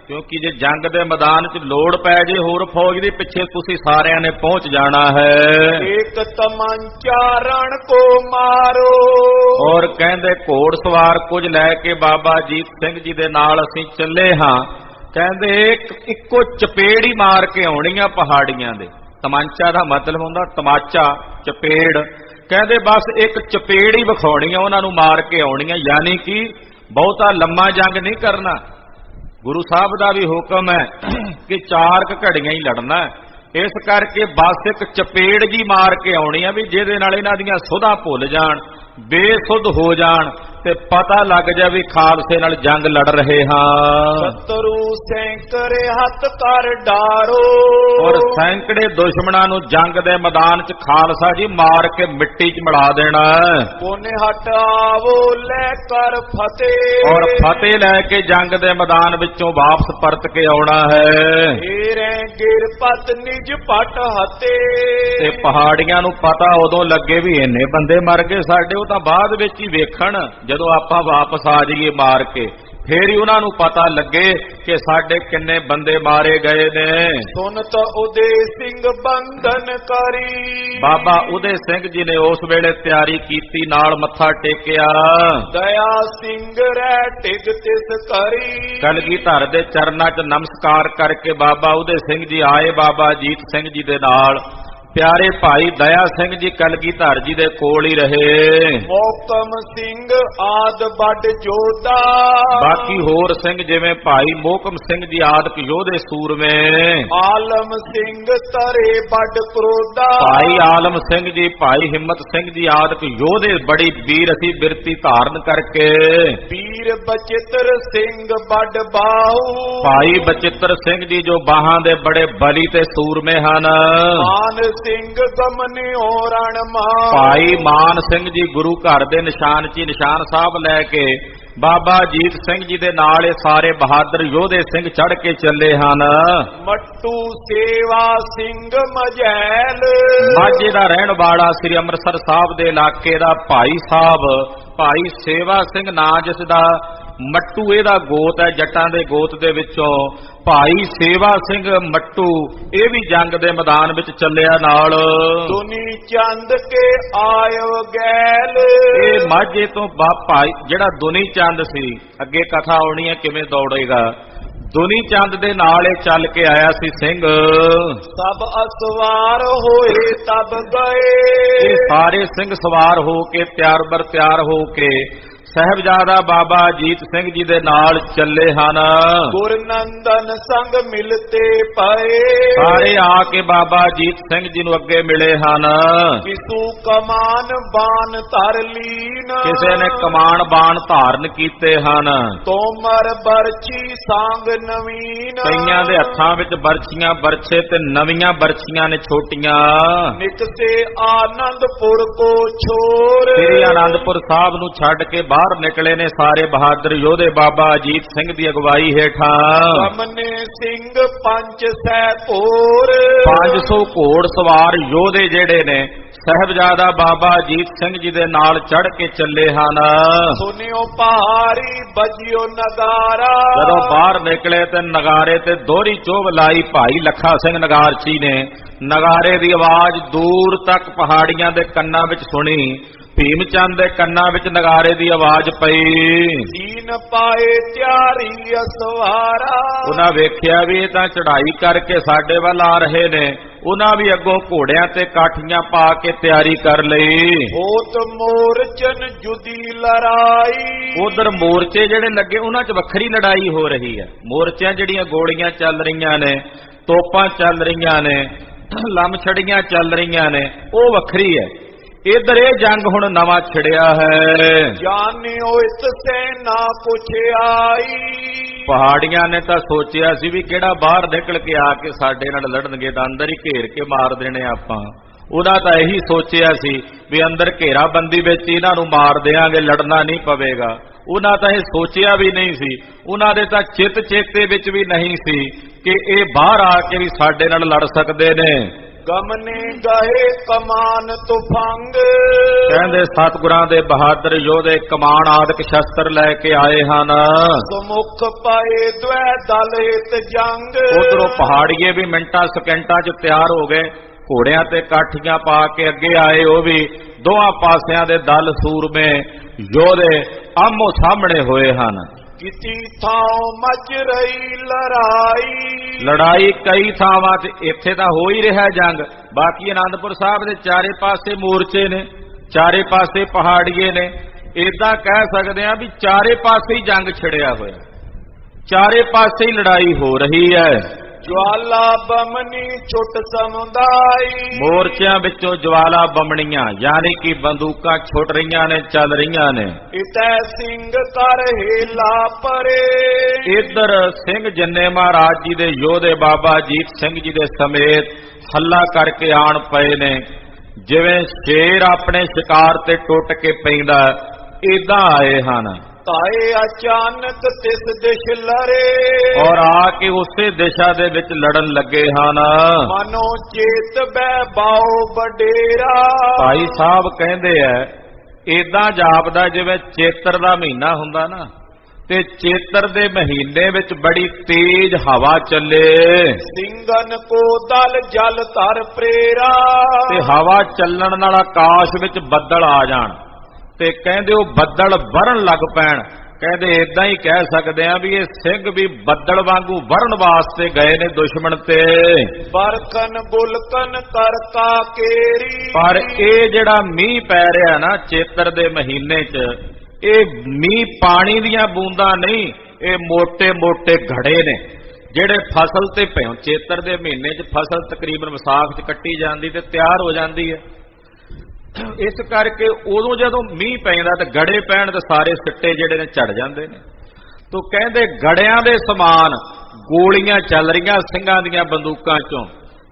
ਕਿਉਂਕਿ ਜੇ ਜੰਗ ਦੇ ਮੈਦਾਨ 'ਚ ਲੋੜ ਪੈ ਜੇ ਹੋਰ ਫੌਜ ਦੇ ਪਿੱਛੇ ਤੁਸੀਂ ਸਾਰਿਆਂ ਨੇ ਪਹੁੰਚ ਜਾਣਾ ਹੈ। ਇੱਕ ਤਮੰਚਾ ਰਣ ਕੋ ਮਾਰੋ ਔਰ ਕਹਿੰਦੇ ਘੋੜ ਸਵਾਰ ਕੁਝ ਲੈ ਕੇ ਬਾਬਾ ਅਜੀਤ ਸਿੰਘ ਜੀ ਦੇ ਨਾਲ ਅਸੀਂ ਚੱਲੇ ਹਾਂ। ਕਹਿੰਦੇ ਇੱਕੋ ਚਪੇੜ ਹੀ ਮਾਰ ਕੇ ਆਉਣੀ ਆ ਪਹਾੜੀਆਂ ਦੇ। ਤਮੰਚਾ ਦਾ ਮਤਲਬ ਹੁੰਦਾ ਤਮਾਚਾ, ਚਪੇੜ। ਕਹਿੰਦੇ ਬਸ ਇੱਕ ਚਪੇੜ ਹੀ ਵਿਖਾਉਣੀ ਆ, ਉਹਨਾਂ ਨੂੰ ਮਾਰ ਕੇ ਆਉਣੀ ਆ, ਯਾਨੀ ਕਿ ਬਹੁਤਾ ਲੰਮਾ ਜੰਗ ਨਹੀਂ ਕਰਨਾ। ਗੁਰੂ ਸਾਹਿਬ ਦਾ ਵੀ ਹੁਕਮ ਹੈ ਕਿ 4 ਘੜੀਆਂ ਹੀ ਲੜਨਾ। ਇਸ ਕਰਕੇ ਬਸ ਇੱਕ ਚਪੇੜ ਜੀ ਮਾਰ ਕੇ ਆਉਣੀ ਆ ਵੀ ਜਿਹਦੇ ਨਾਲ ਇਹਨਾਂ ਦੀਆਂ ਸੁਧਾਂ ਭੁੱਲ ਜਾਣ, ਬੇਸੁੱਧ ਹੋ ਜਾਣ ਤੇ ਪਤਾ ਲੱਗ ਜਾਵੇ ਖਾਲਸੇ ਨਾਲ ਜੰਗ ਲੜ ਰਹੇ ਹਾਂ। ਸ਼ਤਰੂ ਸੈਂਕੜੇ ਹੱਥ ਕਰ ਡਾਰੋ ਔਰ ਸੈਂਕੜੇ ਦੁਸ਼ਮਣਾਂ ਨੂੰ ਜੰਗ ਦੇ ਮੈਦਾਨ 'ਚ ਖਾਲਸਾ ਜੀ ਮਾਰ ਕੇ ਮਿੱਟੀ 'ਚ ਮਿਲਾ ਦੇਣਾ। ਕੋਨੇ ਹਟਾਵੋ ਲੈ ਕਰ ਫਤਿਹ ਔਰ ਫਤਿਹ ਲੈ ਕੇ ਜੰਗ ਦੇ ਮੈਦਾਨ ਵਿੱਚੋਂ ਵਾਪਸ ਪਰਤ ਕੇ ਆਉਣਾ ਹੈ। ਹੀਰੇ ਗਿਰਪਤ ਨਿਜ ਪਟ ਹਤੇ ਤੇ ਪਹਾੜੀਆਂ ਨੂੰ ਪਤਾ ਉਦੋਂ ਲੱਗੇ ਵੀ ਇੰਨੇ ਬੰਦੇ ਮਰ ਗਏ ਸਾਡੇ, ਉਹ ਤਾਂ ਬਾਅਦ ਵਿੱਚ ਹੀ ਵੇਖਣ ਜਦੋਂ ਆਪਾਂ ਵਾਪਸ ਆ ਜਾਈਏ ਮਾਰ ਕੇ, ਫੇਰ ਹੀ ਉਹਨਾਂ ਨੂੰ ਪਤਾ ਲੱਗੇ ਕਿ ਸਾਡੇ ਕਿੰਨੇ ਬੰਦੇ ਮਾਰੇ ਗਏ ਨੇ। ਸੁਨਤ ਉਦੇ ਸਿੰਘ ਬੰਧਨ ਕਰੀ ਬਾਬਾ ਉਦੇ ਸਿੰਘ ਜੀ ਨੇ ਉਸ ਵੇਲੇ ਤਿਆਰੀ ਕੀਤੀ, ਨਾਲ ਮੱਥਾ ਟੇਕਿਆ। ਦਇਆ ਸਿੰਘ ਰਹਿ ਟਿਕ ਤਿਸ ਕਰੀ ਕਲਗੀਧਰ ਦੇ ਚਰਨਾਂ 'ਚ ਨਮਸਕਾਰ ਕਰਕੇ ਬਾਬਾ ਉਦੇ ਸਿੰਘ ਜੀ ਆਏ ਬਾਬਾ ਅਜੀਤ ਸਿੰਘ ਜੀ ਦੇ ਨਾਲ। ਪਿਆਰੇ ਭਾਈ ਦਇਆ ਸਿੰਘ ਜੀ ਕਲਗੀਧਰ ਜੀ ਦੇ ਕੋਲ ਹੀ ਰਹੇ। ਮੋਕਮ ਸਿੰਘ ਆਦ ਵੱਡ ਜੋਧਾ, ਬਾਕੀ ਹੋਰ ਸਿੰਘ ਜਿਵੇਂ ਭਾਈ ਮੋਹਕਮ ਸਿੰਘ ਜੀ ਆਦਿਕ ਯੋਧੇ ਸੂਰਮੇ, ਆਲਮ ਸਿੰਘ ਤਰੇ ਵੱਡ ਕਰੋਧਾ, ਭਾਈ ਆਲਮ ਸਿੰਘ ਜੀ ਭਾਈ ਹਿੰਮਤ ਸਿੰਘ ਜੀ ਆਦਿਕ ਯੋਧੇ ਬੜੀ ਵੀਰ ਅਸੀਂ ਬਿਰਤੀ ਧਾਰਨ ਕਰਕੇ, ਵੀਰ ਬਚਿੱਤਰ ਸਿੰਘ ਵੱਡ ਬਾਹੂ, ਭਾਈ ਬਚਿੱਤਰ ਸਿੰਘ ਜੀ ਜੋ ਬਾਹਾਂ ਦੇ ਬੜੇ ਬਲੀ ਤੇ ਸੂਰਮੇ ਹਨ, ਮਾਨ ਸਿੰਘ ਗਮਨਿਓ ਰਣ ਮਾਨ, ਭਾਈ ਮਾਨ ਸਿੰਘ ਜੀ ਗੁਰੂ ਘਰ ਦੇ ਨਿਸ਼ਾਨ 'ਚ ਨਿਸ਼ਾਨ ਸਾਹਿਬ ਲੈ ਕੇ ਬਾਬਾ ਜੀਤ ਸਿੰਘ ਜੀ ਦੇ ਨਾਲ ਇਹ ਸਾਰੇ ਬਹਾਦਰ ਯੋਧੇ ਸਿੰਘ ਚੜ ਕੇ ਚੱਲੇ ਹਨ। ਮੱਟੂ ਸੇਵਾ ਸਿੰਘ ਮਜੈਲ, ਮਾਝੇ ਦਾ ਰਹਿਣ ਵਾਲਾ ਸ੍ਰੀ ਅੰਮ੍ਰਿਤਸਰ ਸਾਹਿਬ ਦੇ ਇਲਾਕੇ ਦਾ ਭਾਈ ਸਾਹਿਬ ਭਾਈ ਸੇਵਾ ਸਿੰਘ ਨਾਂ ਜਿਸ ਦਾ ਮੱਟੂ ਇਹਦਾ ਗੋਤ ਹੈ, ਜੱਟਾਂ ਦੇ ਗੋਤ ਦੇ ਵਿੱਚੋਂ ਭਾਈ ਸੇਵਾ ਸਿੰਘ ਮੱਟੂ ਇਹ ਵੀ ਜੰਗ ਦੇ ਮੈਦਾਨ ਵਿੱਚ ਚੱਲਿਆ ਨਾਲ। ਦੁਨੀ ਚੰਦ ਕੇ ਆਇਓ ਗੈਲ, ਇਹ ਮਾਝੇ ਤੋਂ ਭਾਈ ਜਿਹੜਾ ਦੁਨੀ ਚੰਦ ਸੀ, ਅੱਗੇ ਕਥਾ ਆਉਣੀ ਹੈ ਕਿਵੇਂ ਦੌੜੇਗਾ, ਦੁਨੀ ਚੰਦ ਦੇ ਨਾਲ ਇਹ ਚੱਲ ਕੇ ਆਇਆ ਸੀ ਸਿੰਘ। ਸਭ ਅਸਵਾਰ ਹੋਏ ਤਬ ਗਏ, ਇਹ ਸਾਰੇ ਸਿੰਘ ਸਵਾਰ ਹੋ ਕੇ ਤਿਆਰ ਬਰ ਤਿਆਰ ਹੋ ਕੇ ਸਾਹਿਬਜ਼ਾਦਾ ਬਾਬਾ ਅਜੀਤ ਸਿੰਘ ਜੀ ਦੇ ਨਾਲ ਚੱਲੇ ਹਨ। ਗੁਰਨੰਦਨ ਸੰਗ ਮਿਲਤੇ ਪਏ, ਸਾਰੇ ਆ ਕੇ ਬਾਬਾ ਅਜੀਤ ਸਿੰਘ ਜੀ ਨੂੰ ਅੱਗੇ ਮਿਲੇ ਹਨ। ਕਿਸੂ ਕਮਾਨ ਬਾਣ ਧਰ ਲੀਨ, ਕਿਸੇ ਨੇ ਕਮਾਨ ਬਾਣ ਧਾਰਨ ਕੀਤੇ ਹਨ। ਤੋਮਰ ਬਰਛੀ ਸੰਗ ਨਵੀਨ, ਕਈਆਂ ਦੇ ਹੱਥਾਂ ਵਿੱਚ ਬਰਛੀਆਂ ਬਰਛੇ ਤੇ ਨਵੀਆਂ ਬਰਛੀਆਂ ਨੇ ਛੋਟੀਆਂ। ਨਿਕਸੇ ਆਨੰਦਪੁਰ ਕੋ ਛੋਰ, ਸ੍ਰੀ ਆਨੰਦਪੁਰ ਸਾਹਿਬ ਨੂੰ ਛੱਡ ਕੇ ਬਾਹਰ ਨਿਕਲੇ ਨੇ ਸਾਰੇ ਬਹਾਦਰ ਯੋਧੇ ਬਾਬਾ ਅਜੀਤ ਸਿੰਘ ਦੀ ਅਗਵਾਈ ਹੇਠਾਂ। ਕਮਨੇ ਸਿੰਘ ਪੰਜ ਸੈ ਭੋਰ, 500 ਘੋੜ ਸਵਾਰ ਯੋਧੇ ਜਿਹੜੇ ਨੇ ਸਾਹਿਬਜ਼ਾਦਾ ਬਾਬਾ ਅਜੀਤ ਸਿੰਘ ਜੀ ਦੇ ਨਾਲ ਚੜ ਕੇ ਚੱਲੇ ਹਨ। ਸੁਨਿਓ ਪਹਾੜੀ ਬਜਿਓ ਨਗਾਰਾ, ਜਦੋਂ ਬਾਹਰ ਨਿਕਲੇ ਤੇ ਨਗਾਰੇ ਤੇ ਦੋਹਰੀ ਚੋਭ ਲਾਈ ਭਾਈ ਲੱਖਾ ਸਿੰਘ ਨਗਾਰਚੀ ਨੇ। ਨਗਾਰੇ ਦੀ ਆਵਾਜ਼ ਦੂਰ ਤੱਕ ਪਹਾੜੀਆਂ ਦੇ ਕੰਨਾਂ ਵਿੱਚ ਸੁਣੀ। ਭੀਮ ਚੰਦ ਦੇ ਕੰਨਾਂ ਵਿੱਚ ਨਗਾਰੇ ਦੀ ਆਵਾਜ਼ ਪਈ। ਦੀਨ ਪਾਏ ਤਿਆਰੀ ਅਸਵਾਰਾ, ਉਹਨਾਂ ਵੇਖਿਆ ਵੀ ਇਹ ਤਾਂ ਚੜ੍ਹਾਈ ਕਰਕੇ ਸਾਡੇ ਵੱਲ ਆ ਰਹੇ ਨੇ। ਉਹਨਾਂ ਵੀ ਅੱਗੋਂ ਘੋੜਿਆਂ ਤੇ ਕਾਠੀਆਂ ਪਾ ਕੇ ਤਿਆਰੀ ਕਰ ਲਈ। ਹੋਤ ਮੋਰਚਨ ਜੁਦੀ ਲੜਾਈ, ਉਧਰ ਮੋਰਚੇ ਜਿਹੜੇ ਲੱਗੇ ਉਹਨਾਂ 'ਚ ਵੱਖਰੀ ਲੜਾਈ ਹੋ ਰਹੀ ਹੈ। ਮੋਰਚਿਆਂ ਜਿਹੜੀਆਂ ਗੋਲੀਆਂ ਚੱਲ ਰਹੀਆਂ ਨੇ, ਤੋਪਾਂ ਚੱਲ ਰਹੀਆਂ ਨੇ, ਲੰਮਛੜੀਆਂ ਚੱਲ ਰਹੀਆਂ ਨੇ, ਉਹ ਵੱਖਰੀ ਹੈ। ਇਧਰ ਇਹ ਜੰਗ ਹੁਣ ਨਵਾਂ ਛਿੜਿਆ ਹੈ। ਜਾਣਿਓ ਇਸ ਸੈਨਾ ਪੁੱਛਾਈ, ਪਹਾੜੀਆਂ ਨੇ ਤਾਂ ਸੋਚਿਆ ਸੀ ਵੀ ਕਿਹੜਾ ਬਾਹਰ ਨਿਕਲ ਕੇ ਆ ਕੇ ਸਾਡੇ ਨਾਲ ਲੜਨਗੇ, ਤਾਂ ਅੰਦਰ ਹੀ ਘੇਰ ਕੇ ਮਾਰ ਦੇਣੇ ਆਪਾਂ। ਉਹਨਾਂ ਤਾਂ ਇਹੀ ਸੋਚਿਆ ਸੀ ਵੀ ਅੰਦਰ ਘੇਰਾਬੰਦੀ ਵਿੱਚ ਇਹਨਾਂ ਨੂੰ ਮਾਰ ਦੇਾਂਗੇ, ਲੜਨਾ ਨਹੀਂ ਪਵੇਗਾ। ਉਹਨਾਂ ਤਾਂ ਇਹ ਸੋਚਿਆ ਵੀ ਨਹੀਂ ਸੀ, ਉਹਨਾਂ ਦੇ ਤਾਂ ਚਿੱਤ ਚੇਤੇ ਵਿੱਚ ਵੀ ਨਹੀਂ ਸੀ ਕਿ ਇਹ ਬਾਹਰ ਆ ਕੇ ਵੀ ਸਾਡੇ ਨਾਲ ਲੜ ਸਕਦੇ ਨੇ। ਗਮਨੇ ਗਏ ਕਮਾਨ ਤੁਫੰਗ, ਕਹਿੰਦੇ ਸਤਿਗੁਰਾਂ ਦੇ ਬਹਾਦਰ ਯੋਧੇ ਕਮਾਨ ਆਦਿਕ ਸ਼ਸਤਰ ਲੈ ਕੇ ਆਏ ਹਨ। ਸੁਮੁਖ ਪਾਏ ਦਵੈ ਦਲ ਹਿਤ ਜੰਗ, ਉਧਰੋਂ ਪਹਾੜੀਏ ਵੀ ਮਿੰਟਾਂ ਸਕਿੰਟਾਂ 'ਚ ਤਿਆਰ ਹੋ ਗਏ, ਘੋੜਿਆਂ ਤੇ ਕਾਠੀਆਂ ਪਾ ਕੇ ਅੱਗੇ ਆਏ। ਉਹ ਵੀ ਦੋਹਾਂ ਪਾਸਿਆਂ ਦੇ ਦਲ ਸੂਰਮੇ ਯੋਧੇ ਆਮੋ ਸਾਹਮਣੇ ਹੋਏ ਹਨ। ਕਿਤੀ ਥਾਂ ਮਚ ਰਹੀ ਲੜਾਈ, ਲੜਾਈ ਕਈ ਥਾਵਾਂ ਤੇ ਇੱਥੇ ਤਾਂ ਹੋ ਹੀ ਰਿਹਾ ਜੰਗ। ਬਾਕੀ ਆਨੰਦਪੁਰ ਸਾਹਿਬ ਦੇ ਚਾਰੇ ਪਾਸੇ ਮੋਰਚੇ ਨੇ, ਚਾਰੇ ਪਾਸੇ ਪਹਾੜੀਏ ਨੇ। ਇਦਾਂ ਕਹਿ ਸਕਦੇ ਆ ਵੀ ਚਾਰੇ ਪਾਸੇ ਹੀ ਜੰਗ ਛਿੜਿਆ ਹੋਇਆ, ਚਾਰੇ ਪਾਸੇ ਹੀ ਲੜਾਈ ਹੋ ਰਹੀ ਹੈ। ਜਵਾਲਾ ਬਮਨੀ ਛੁੱਟ ਸਮੁਦਾਈ, ਮੋਰਚਿਆਂ ਵਿੱਚੋਂ ਜਵਾਲਾ ਬਮਣੀਆਂ ਯਾਨੀ ਕਿ ਬੰਦੂਕਾਂ ਛੁੱਟ ਰਹੀਆਂ ਨੇ, ਚੱਲ ਰਹੀਆਂ ਨੇ। ਇਤੈ ਸਿੰਘ ਕਰ ਹੇਲਾ ਪਰੇ, ਇੱਧਰ ਸਿੰਘ ਜੰਨੇ ਮਹਾਰਾਜ ਜੀ ਦੇ ਯੋਧੇ ਬਾਬਾ ਅਜੀਤ ਸਿੰਘ ਜੀ ਦੇ ਸਮੇਤ ਹੱਲਾ ਕਰਕੇ ਆਣ ਪਏ ਨੇ। ਜਿਵੇਂ ਸ਼ੇਰ ਆਪਣੇ ਸ਼ਿਕਾਰ ਤੇ ਟੁੱਟ ਕੇ ਪੈਂਦਾ, ਏਦਾਂ ਆਏ ਹਨ। ਤਾਏ ਅਚਾਨਕ ਤਿਸ ਦਿਸ਼ ਲਰੇ, ਔਰ ਆ ਕੇ ਉਸੇ ਦਿਸ਼ਾ ਦੇ ਵਿੱਚ ਲੜਨ ਲੱਗੇ ਹਨ। ਮਨੋ ਚੇਤ ਬੈ ਬਾਉ ਬਡੇਰਾ, ਭਾਈ ਸਾਹਿਬ ਕਹਿੰਦੇ ਐ ਏਦਾਂ ਜਾਪਦਾ ਜਿਵੇਂ ਚੇਤਰ ਦਾ ਮਹੀਨਾ ਹੁੰਦਾ ਨਾ, ਤੇ ਚੇਤਰ ਦੇ ਮਹੀਨੇ ਵਿੱਚ ਬੜੀ ਤੇਜ਼ ਹਵਾ ਚੱਲੇ। ਸਿੰਘਨ ਕੋ ਦਲ ਜਲ ਧਰ ਪ੍ਰੇਰਾ, ਤੇ ਹਵਾ ਚੱਲਣ ਨਾਲ ਆਕਾਸ਼ ਵਿੱਚ ਬੱਦਲ ਆ ਜਾਣ ਤੇ ਕਹਿੰਦੇ ਉਹ ਬੱਦਲ ਵਰਨ ਲੱਗ ਪੈਣ। ਕਹਿੰਦੇ ਇਦਾਂ ਹੀ ਕਹਿ ਸਕਦੇ ਆ ਵੀ ਇਹ ਸਿੰਘ ਵੀ ਬੱਦਲ ਵਾਂਗੂ ਵਰਨ ਵਾਸਤੇ ਗਏ ਨੇ ਦੁਸ਼ਮਣ ਤੇ। ਬਰਕਨ ਗੁਲਕਨ ਕਰਕਾ ਕੇਰੀ, ਪਰ ਇਹ ਜਿਹੜਾ ਮੀਂਹ ਪੈ ਰਿਹਾ ਨਾ ਚੇਤਰ ਦੇ ਮਹੀਨੇ 'ਚ, ਇਹ ਮੀਂਹ ਪਾਣੀ ਦੀਆਂ ਬੂੰਦਾਂ ਨਹੀਂ, ਇਹ ਮੋٹے ਮੋٹے ਘੜੇ ਨੇ ਜਿਹੜੇ ਫਸਲ ਤੇ ਪਿਓ। ਚੇਤਰ ਦੇ ਮਹੀਨੇ 'ਚ ਫਸਲ ਤਕਰੀਬਨ ਵਿਸਾਖ 'ਚ ਕੱਟੀ ਜਾਂਦੀ ਤੇ ਤਿਆਰ ਹੋ ਜਾਂਦੀ ਹੈ। ਇਸ ਕਰਕੇ ਉਦੋਂ ਜਦੋਂ ਮੀਂਹ ਪੈਂਦਾ ਤੇ ਗੜੇ ਪੈਣ ਤੇ ਸਾਰੇ ਸਿੱਟੇ ਜਿਹੜੇ ਨੇ ਝੜ ਜਾਂਦੇ ਨੇ। ਤੋ ਕਹਿੰਦੇ ਗੜਿਆਂ ਦੇ ਸਮਾਨ ਗੋਲੀਆਂ ਚੱਲ ਰਹੀਆਂ ਸਿੰਘਾਂ ਦੀਆਂ ਬੰਦੂਕਾਂ 'ਚੋਂ,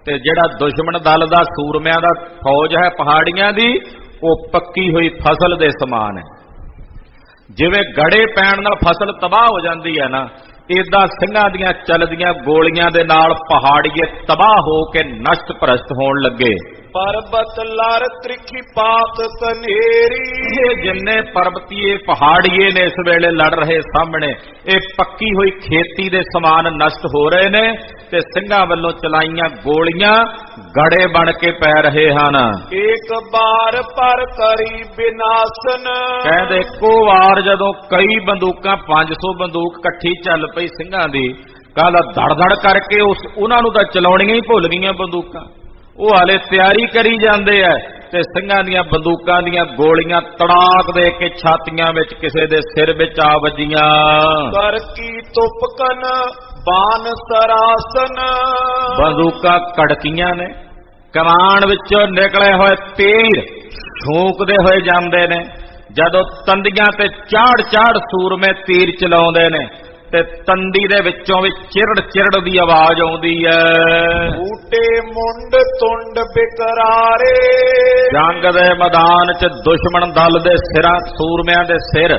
ਤੇ ਜਿਹੜਾ ਦੁਸ਼ਮਣ ਦਲ ਦਾ ਸੂਰਮਿਆਂ ਦਾ ਫੌਜ ਹੈ ਪਹਾੜੀਆਂ ਦੀ, ਉਹ ਪੱਕੀ ਹੋਈ ਫਸਲ ਦੇ ਸਮਾਨ ਹੈ। ਜਿਵੇਂ ਗੜੇ ਪੈਣ ਨਾਲ ਫਸਲ ਤਬਾਹ ਹੋ ਜਾਂਦੀ ਹੈ ਨਾ, ਇਦਾਂ ਸਿੰਘਾਂ ਦੀਆਂ ਚੱਲਦੀਆਂ ਗੋਲੀਆਂ ਦੇ ਨਾਲ ਪਹਾੜੀਏ ਤਬਾਹ ਹੋ ਕੇ ਨਸ਼ਟ ਭ੍ਰਸ਼ਟ ਹੋਣ ਲੱਗੇ। ਪਰਬਤ ਲਰ ਤ੍ਰਿਖੀ ਪਾਤ ਕਨੇਰੀ, ਇਹ ਜਿੰਨੇ ਪਰਬਤੀਏ ਪਹਾੜੀਏ ਨੇ ਇਸ ਵੇਲੇ ਲੜ ਰਹੇ ਸਾਹਮਣੇ, ਇਹ ਪੱਕੀ ਹੋਈ ਖੇਤੀ ਦੇ ਸਮਾਨ ਨਸ਼ਟ ਹੋ ਰਹੇ ਨੇ ਤੇ ਸਿੰਘਾਂ ਵੱਲੋਂ ਚਲਾਈਆਂ ਗੋਲੀਆਂ ਗੜੇ ਬਣ ਕੇ ਪੈ ਰਹੇ ਹਨ। ਇੱਕ ਬਾਰ ਪਰ ਕਰੀ ਵਿਨਾਸ਼ਨ, ਕਹਿੰਦੇ ਇੱਕੋ ਵਾਰ ਜਦੋਂ ਕਈ ਬੰਦੂਕਾਂ 500 ਬੰਦੂਕ ਇਕੱਠੀ ਚੱਲ ਪਈ ਸਿੰਘਾਂ ਦੀ, ਕੱਲ ਧੜ ਧੜ ਕਰਕੇ ਉਹਨਾਂ ਨੂੰ ਤਾਂ ਚਲਾਉਣੀਆਂ ਹੀ ਭੁੱਲ ਗਈਆਂ ਬੰਦੂਕਾਂ। ਉਹ ਹਾਲੇ ਤਿਆਰੀ ਕਰੀ ਜਾਂਦੇ ਐ ਤੇ ਸਿੰਘਾਂ ਦੀਆਂ ਬੰਦੂਕਾਂ ਦੀਆਂ ਗੋਲੀਆਂ ਤੜਾਕ ਦੇ ਕੇ ਛਾਤੀਆਂ ਵਿੱਚ ਕਿਸੇ ਦੇ ਸਿਰ ਵਿੱਚ ਆ ਵੱਜੀਆਂ। ਕਰ ਕੀ ਤੁਪਕਨ ਬਾਨ ਸਰਾਸਨ, ਬੰਦੂਕਾਂ ਕੜਕੀਆਂ ਨੇ, ਕਮਾਨ ਵਿੱਚੋਂ ਨਿਕਲੇ ਹੋਏ ਤੀਰ ਛੂਕਦੇ ਹੋਏ ਜਾਂਦੇ ਨੇ। ਜਦੋਂ ਤੰਦੀਆਂ ਤੇ ਚਾੜ ਚਾੜ ਸੂਰਮੇ ਤੀਰ ਚਲਾਉਂਦੇ ਨੇ ਤੇ ਤੰਦੀ ਦੇ ਵਿੱਚੋਂ ਵੀ ਚਿਰੜ ਚਿਰੜ ਦੀ ਆਵਾਜ਼ ਆਉਂਦੀ ਹੈ। ਬੂਟੇ ਮੁੰਡ ਤੁੰਡ ਬਿਕਰਾਰੇ, ਜੰਗ ਦੇ ਮੈਦਾਨ 'ਚ ਦੁਸ਼ਮਣ ਦਲ ਦੇ ਸਿਰਾਂ, ਸੂਰਮਿਆਂ ਦੇ ਸਿਰ,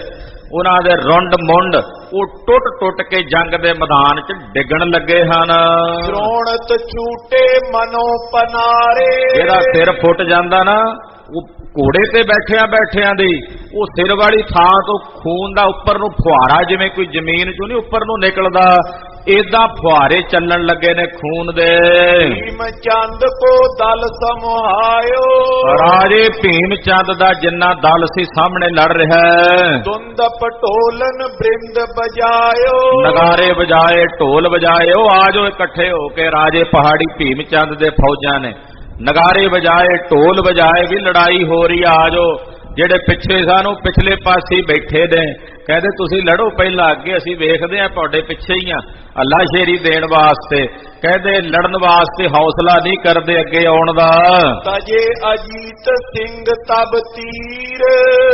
ਉਹਨਾਂ ਦੇ ਰੁੰਡ ਮੁੰਡ ਉਹ ਟੁੱਟ ਟੁੱਟ ਕੇ ਜੰਗ ਦੇ ਮੈਦਾਨ 'ਚ ਡਿੱਗਣ ਲੱਗੇ ਹਨ। ਸ਼੍ਰੋਣਤ ਝੂਟੇ ਮਨੋ ਪਨਾਰੇ, ਜਿਹੜਾ ਸਿਰ ਫੁੱਟ ਜਾਂਦਾ ਨਾ, ਉਹ ਘੋੜੇ ਤੇ ਬੈਠਿਆਂ ਦੀ ਉਹ ਸਿਰ ਵਾਲੀ ਥਾਂ ਤੋਂ ਖੂਨ ਦਾ ਉੱਪਰ ਨੂੰ ਫੁਹਾਰਾ, ਜਿਵੇਂ ਕੋਈ ਜ਼ਮੀਨ 'ਚੋਂ ਨਹੀਂ ਉੱਪਰ ਨੂੰ ਨਿਕਲਦਾ, ਏਦਾਂ ਫੁਹਾਰੇ ਚੱਲਣ ਲੱਗੇ ਨੇ ਖੂਨ ਦੇ। ਭੀਮ ਚੰਦ ਕੋ ਦਲ ਸਮੁਹਾਇਓ, ਰਾਜੇ ਭੀਮ ਚੰਦ ਦਾ ਜਿੰਨਾ ਦਲ ਸੀ ਸਾਹਮਣੇ ਲੜ ਰਿਹਾ ਹੈ। ਦੁੰਦ ਪਟੋਲਨ ਬ੍ਰਿੰਦ ਬਜਾਇਓ, ਨਗਾਰੇ ਵਜਾਏ, ਢੋਲ ਵਜਾਏ, ਉਹ ਆ ਜਾਓ ਇਕੱਠੇ ਹੋ ਕੇ। ਰਾਜੇ ਪਹਾੜੀ ਭੀਮ ਚੰਦ ਦੇ ਫੌਜਾਂ ਨੇ ਨਗਾਰੇ ਵਜਾਏ, ਢੋਲ ਵਜਾਏ ਵੀ ਲੜਾਈ ਹੋ ਰਹੀ, ਆ ਜਾਓ। ਜਿਹੜੇ ਪਿੱਛੇ ਸਾਨੂੰ ਪਿਛਲੇ ਪਾਸੇ ਬੈਠੇ ਨੇ ਕਹਿੰਦੇ ਤੁਸੀਂ ਲੜੋ ਪਹਿਲਾਂ, ਅੱਗੇ ਅਸੀਂ ਵੇਖਦੇ ਆ, ਤੁਹਾਡੇ ਪਿੱਛੇ ਹੀ ਆ, ਅੱਲਾ ਸ਼ੇਰੀ ਦੇਣ ਵਾਸਤੇ। ਕਹਿੰਦੇ ਲੜਨ ਵਾਸਤੇ ਹੌਸਲਾ ਨਹੀਂ ਕਰਦੇ ਅੱਗੇ ਆਉਣ ਦਾ। ਤਜੇ ਅਜੀਤ ਸਿੰਘ ਤਬ ਤੀਰ,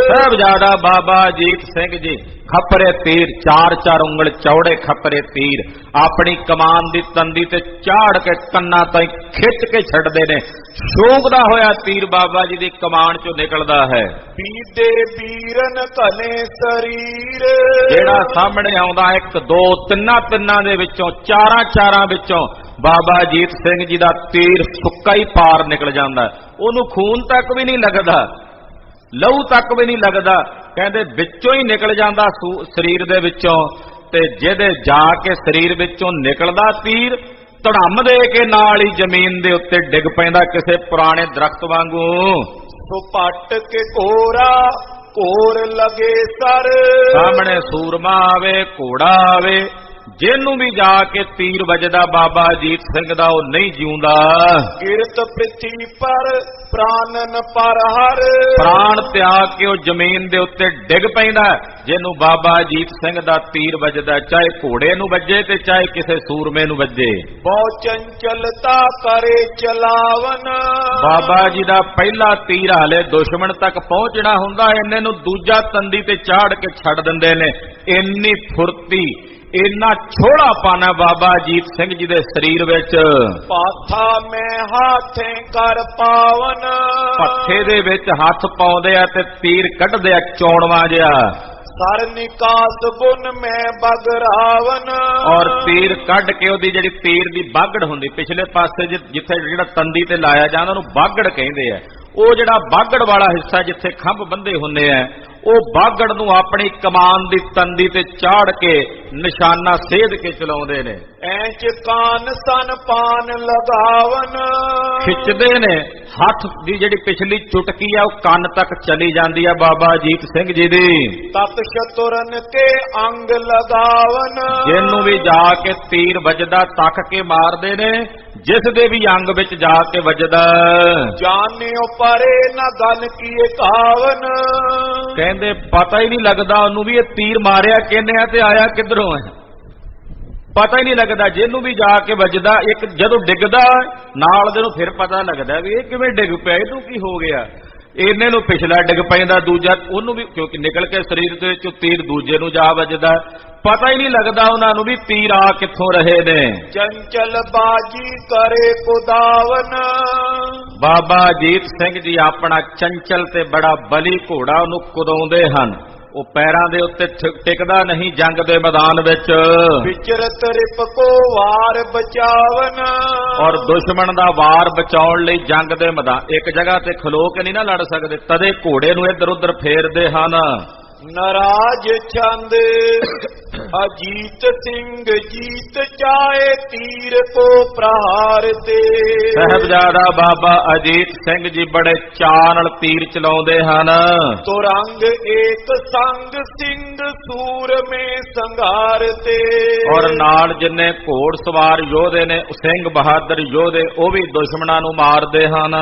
ਸਾਹਿਬਜ਼ਾਦਾ ਬਾਬਾ ਅਜੀਤ ਸਿੰਘ ਜੀ ਖੱਪਰੇ ਤੀਰ, 4-4 ਉਂਗਲ ਚੌੜੇ ਖੱਪਰੇ ਤੀਰ ਆਪਣੀ ਕਮਾਨ ਦੀ ਤੰਦੀ ਤੇ ਚਾੜ ਕੇ ਕੰਨਾਂ ਤਾਈਂ ਖਿੱਚ ਕੇ ਛੱਡਦੇ ਨੇ। ਸ਼ੋਕਦਾ ਹੋਇਆ ਤੀਰ ਬਾਬਾ ਜੀ ਦੀ ਕਮਾਨ ਚੋਂ ਨਿਕਲਦਾ ਹੈ। ਪੀਤੇ ਵੀਰਨ ਘਨੇ ਸਰੀਰ, ਜਿਹੜਾ ਸਾਹਮਣੇ ਆਉਂਦਾ 1 2 ਤਿੰਨਾਂ ਦੇ ਵਿੱਚੋਂ, ਚਾਰਾਂ ਵਿੱਚੋਂ ਬਾਬਾ ਅਜੀਤ ਸਿੰਘ ਜੀ ਦਾ ਤੀਰ ਸੁੱਕਾ ਹੀ ਪਾਰ ਨਿਕਲ ਜਾਂਦਾ। ਉਹਨੂੰ ਖੂਨ ਤੱਕ ਵੀ ਨਹੀਂ ਲੱਗਦਾ, ਲਹੂ ਤੱਕ ਵੀ ਨਹੀਂ ਲੱਗਦਾ, ਕਹਿੰਦੇ ਵਿੱਚੋਂ ਹੀ ਨਿਕਲ ਜਾਂਦਾ ਸਰੀਰ ਦੇ ਵਿੱਚੋਂ। ਤੇ ਜਿਹਦੇ ਜਾ ਕੇ ਸਰੀਰ ਵਿੱਚੋਂ ਨਿਕਲਦਾ ਤੀਰ, ਧੜਮ ਦੇ ਕੇ ਨਾਲ ਹੀ ਜ਼ਮੀਨ ਦੇ ਉੱਤੇ ਡਿੱਗ ਪੈਂਦਾ ਕਿਸੇ ਪੁਰਾਣੇ ਦਰਖਤ ਵਾਂਗੂ। ਸੋ ਪੱਟ ਕੇ ਕੋਰਾ ਕੋਰ ਲਗੇ ਸਰ, ਸਾਹਮਣੇ ਸੂਰਮਾ ਆਵੇ, ਘੋੜਾ ਆਵੇ, ਜਿਹਨੂੰ ਵੀ ਜਾ ਕੇ ਤੀਰ ਵੱਜਦਾ ਬਾਬਾ ਅਜੀਤ ਸਿੰਘ ਦਾ, ਉਹ ਨਹੀਂ ਜਿਉਂਦਾ। ਕਿਰਤ ਪ੍ਰਿਥੀ ਪਰ ਪ੍ਰਾਨਨ ਪਰ ਹਰ, ਪ੍ਰਾਣ ਤਿਆਗ ਕੇ ਉਹ ਜ਼ਮੀਨ ਦੇ ਉੱਤੇ ਡਿੱਗ ਪੈਂਦਾ ਜਿਹਨੂੰ ਬਾਬਾ ਅਜੀਤ ਸਿੰਘ ਦਾ ਤੀਰ ਵੱਜਦਾ, ਚਾਹੇ ਘੋੜੇ ਨੂੰ ਵੱਜੇ ਤੇ ਚਾਹੇ ਕਿਸੇ ਸੂਰਮੇ ਨੂੰ ਵੱਜੇ। ਬਹੁ ਚੰਚਲਤਾ ਕਰੇ ਚਲਾਵਨ, ਬਾਬਾ ਜੀ ਦਾ ਪਹਿਲਾ ਤੀਰ ਹਾਲੇ ਦੁਸ਼ਮਣ ਤੱਕ ਪਹੁੰਚਣਾ ਹੁੰਦਾ, ਇੰਨੇ ਨੂੰ ਦੂਜਾ ਤੰਦੀ ਤੇ ਚਾੜ ਕੇ ਛੱਡ ਦਿੰਦੇ ਨੇ। ਇੰਨੀ ਫੁਰਤੀ, ਇੰਨਾ ਛੋੜਾ ਪਾਣਾ ਬਾਬਾ ਅਜੀਤ ਸਿੰਘ ਜੀ ਦੇ ਸਰੀਰ ਵਿੱਚ। ਪਾਥਾ ਮੈਂ ਹਾਥੇ ਕਰ ਪਾਵਨ, ਪੱਥੇ ਦੇ ਵਿੱਚ ਹੱਥ ਪਾਉਂਦੇ ਆ ਤੇ ਤੀਰ ਕੱਢਦੇ ਆ ਚੌੜਵਾ ਜਿਹਾ। ਸਰ ਨਿਕਾਸ ਗੁਣ ਮੈਂ ਬਗਰਾਵਨ, ਔਰ ਤੀਰ ਕੱਢ ਕੇ ਉਹਦੀ ਜਿਹੜੀ ਤੀਰ ਦੀ ਬਾਗੜ ਹੁੰਦੀ ਪਿਛਲੇ ਪਾਸੇ, ਜਿੱਥੇ ਜਿਹੜਾ ਤੰਦੀ ਤੇ ਲਾਇਆ ਜਾਂਦਾ ਉਹਨੂੰ ਬਾਗੜ ਕਹਿੰਦੇ ਆ। ਉਹ ਜਿਹੜਾ ਬਾਗੜ ਵਾਲਾ ਹਿੱਸਾ ਜਿੱਥੇ ਖੰਭ ਬੰਦੇ ਹੁੰਦੇ ਆ, ਉਹ ਬਾਗੜ ਨੂੰ ਆਪਣੀ ਕਮਾਨ ਦੀ ਤੰਦੀ ਤੇ ਚਾੜ ਕੇ ਨਿਸ਼ਾਨਾ ਸੇਧ ਕੇ ਚਲਾਉਂਦੇ ਨੇ। ਐਂਚ ਕਾਨ ਸਨ ਪਾਨ ਲਗਾਵਨ, ਖਿੱਚਦੇ ਨੇ ਹੱਥ ਦੀ ਜਿਹੜੀ ਪਿਛਲੀ ਚੁਟਕੀ ਆ ਉਹ ਕੰਨ ਤੱਕ ਚਲੀ ਜਾਂਦੀ ਆ ਬਾਬਾ ਅਜੀਤ ਸਿੰਘ ਜੀ ਦੀ। ਤਤ ਸ਼ਤੁਰਨ ਕੇ ਅੰਗ ਲਗਾਵਨ, ਜਿਹਨੂੰ ਵੀ ਜਾ ਕੇ ਤੀਰ ਵੱਜਦਾ ਤੱਕ ਕੇ ਮਾਰਦੇ ਨੇ, ਜਿਸ ਦੇ ਵੀ ਅੰਗ ਵਿੱਚ ਜਾ ਕੇ ਵੱਜਦਾ। ਜਾਣਿਓ ਪਰੇ ਨਾ ਗਨ ਕੀ ਕਾਵਨ, ਕਹਿੰਦੇ ਪਤਾ ਹੀ ਨਹੀਂ ਲੱਗਦਾ ਉਹਨੂੰ ਵੀ ਇਹ ਤੀਰ ਮਾਰਿਆ ਕਿਹਨੇ ਆ ਤੇ ਆਇਆ ਕਿੱਧਰੋਂ ਹੈ, ਪਤਾ ਹੀ ਨਹੀਂ ਲੱਗਦਾ। ਜਿਹਨੂੰ ਵੀ ਜਾ ਕੇ ਵੱਜਦਾ, ਇੱਕ ਜਦੋਂ ਡਿੱਗਦਾ ਨਾਲ ਦੇ ਨੂੰ ਫਿਰ ਪਤਾ ਲੱਗਦਾ ਵੀ ਇਹ ਕਿਵੇਂ ਡਿੱਗ ਪਿਆ, ਇਹਨੂੰ ਕੀ ਹੋ ਗਿਆ। ਇਹਨੇ ਨੂੰ ਪਿਛਲਾ ਡਿੱਗ ਪੈਂਦਾ, ਦੂਜਾ ਉਹਨੂੰ ਵੀ, ਕਿਉਂਕਿ ਨਿਕਲ ਕੇ ਸਰੀਰ ਦੇ ਵਿੱਚੋਂ ਤੀਰ ਦੂਜੇ ਨੂੰ ਜਾ ਵੱਜਦਾ। ਪਤਾ ਹੀ ਨਹੀਂ ਲੱਗਦਾ ਉਹਨਾਂ ਨੂੰ ਵੀ ਤੀਰ ਆ ਕਿੱਥੋਂ ਰਹੇ ਨੇ। ਚੰਚਲ ਬਾਜੀ ਕਰੇ ਕੁਦਾਵਨ, ਬਾਬਾ ਅਜੀਤ ਸਿੰਘ ਜੀ ਆਪਣਾ ਚੰਚਲ ਤੇ ਬੜਾ ਬਲੀ ਘੋੜਾ ਉਹਨੂੰ ਕੁਦਾਉਂਦੇ ਹਨ। ਉਹ ਪੈਰਾਂ ਦੇ ਉੱਤੇ ਟਿਕਦਾ ਨਹੀਂ ਜੰਗ ਦੇ ਮੈਦਾਨ ਵਿੱਚ। ਵਿਚਰਤ ਰਿਪ ਕੋ ਵਾਰ ਬਚਾਵਨ, ਔਰ ਦੁਸ਼ਮਣ ਦਾ ਵਾਰ ਬਚਾਉਣ ਲਈ ਜੰਗ ਦੇ ਮੈਦਾਨ ਇੱਕ ਜਗ੍ਹਾ ਤੇ ਖਲੋ ਕੇ ਨਹੀਂ ਨਾ ਲੜ ਸਕਦੇ, ਤਦੇ ਘੋੜੇ ਨੂੰ ਇੱਧਰ ਉੱਧਰ ਫੇਰਦੇ ਹਨ। ਨਰਾਜ ਚੰਦ ਅਜੀਤ ਸਿੰਘ ਜੀਤ ਚਾਏ ਤੀਰ ਕੋ ਪ੍ਰਹਾਰ ਤੇ, ਸਾਹਿਬਜ਼ਾਦਾ ਬਾਬਾ ਅਜੀਤ ਸਿੰਘ ਜੀ ਬੜੇ ਚਾਅ ਨਾਲ ਤੀਰ ਚਲਾਉਂਦੇ ਹਨ। ਤੁਰੰਗ ਏਕ ਸੰਗ ਸਿੰਘ ਸੂਰ ਮੇ ਸੰਘਾਰ ਤੇ, ਔਰ ਨਾਲ ਜਿੰਨੇ ਘੋੜ ਸਵਾਰ ਯੋਧੇ ਨੇ ਸਿੰਘ ਬਹਾਦਰ ਯੋਧੇ ਉਹ ਵੀ ਦੁਸ਼ਮਣਾਂ ਨੂੰ ਮਾਰਦੇ ਹਨ।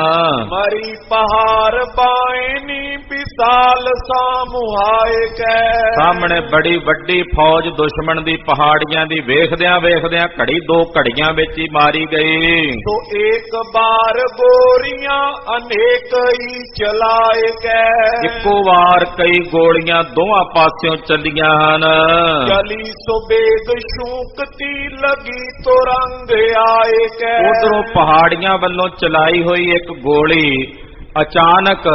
ਮਰੀ ਪਹਾੜ ਬਾਇਨੀ ਵਿਸਾਲ ਸਾਮੁਹਾਏ ਕੈ, ਸਾਹਮਣੇ ਬੜੀ ਵੱਡੀ ਫੌਜ ਦੁਸ਼ਮਣ ਦੀ ਪਹਾੜੀਆਂ ਦੀ ਵੇਖਦਿਆਂ ਵੇਖਦਿਆਂ ਘੜੀ ਦੋ ਘੜੀਆਂ ਵਿੱਚ ਹੀ ਮਾਰੀ ਗਈ। ਤੋ ਇੱਕ ਬਾਰ ਗੋਰੀਆਂ ਅਨੇਕ ਹੀ ਚਲਾਏ ਕੈ, ਇੱਕੋ ਵਾਰ ਕਈ ਗੋਲੀਆਂ ਦੋਹਾਂ ਪਾਸਿਓਂ ਚੱਲੀਆਂ ਹਨ। ਚਲੀ ਸੁਬੇਗ ਸ਼ੂਕਤੀ ਲਗੀ ਤੋ ਰੰਗ ਆਏ ਕੈ, ਉਧਰੋਂ ਪਹਾੜੀਆਂ ਵੱਲੋਂ ਚਲਾਈ ਹੋਈ ਇੱਕ ਗੋਲੀ ਅਚਾਨਕ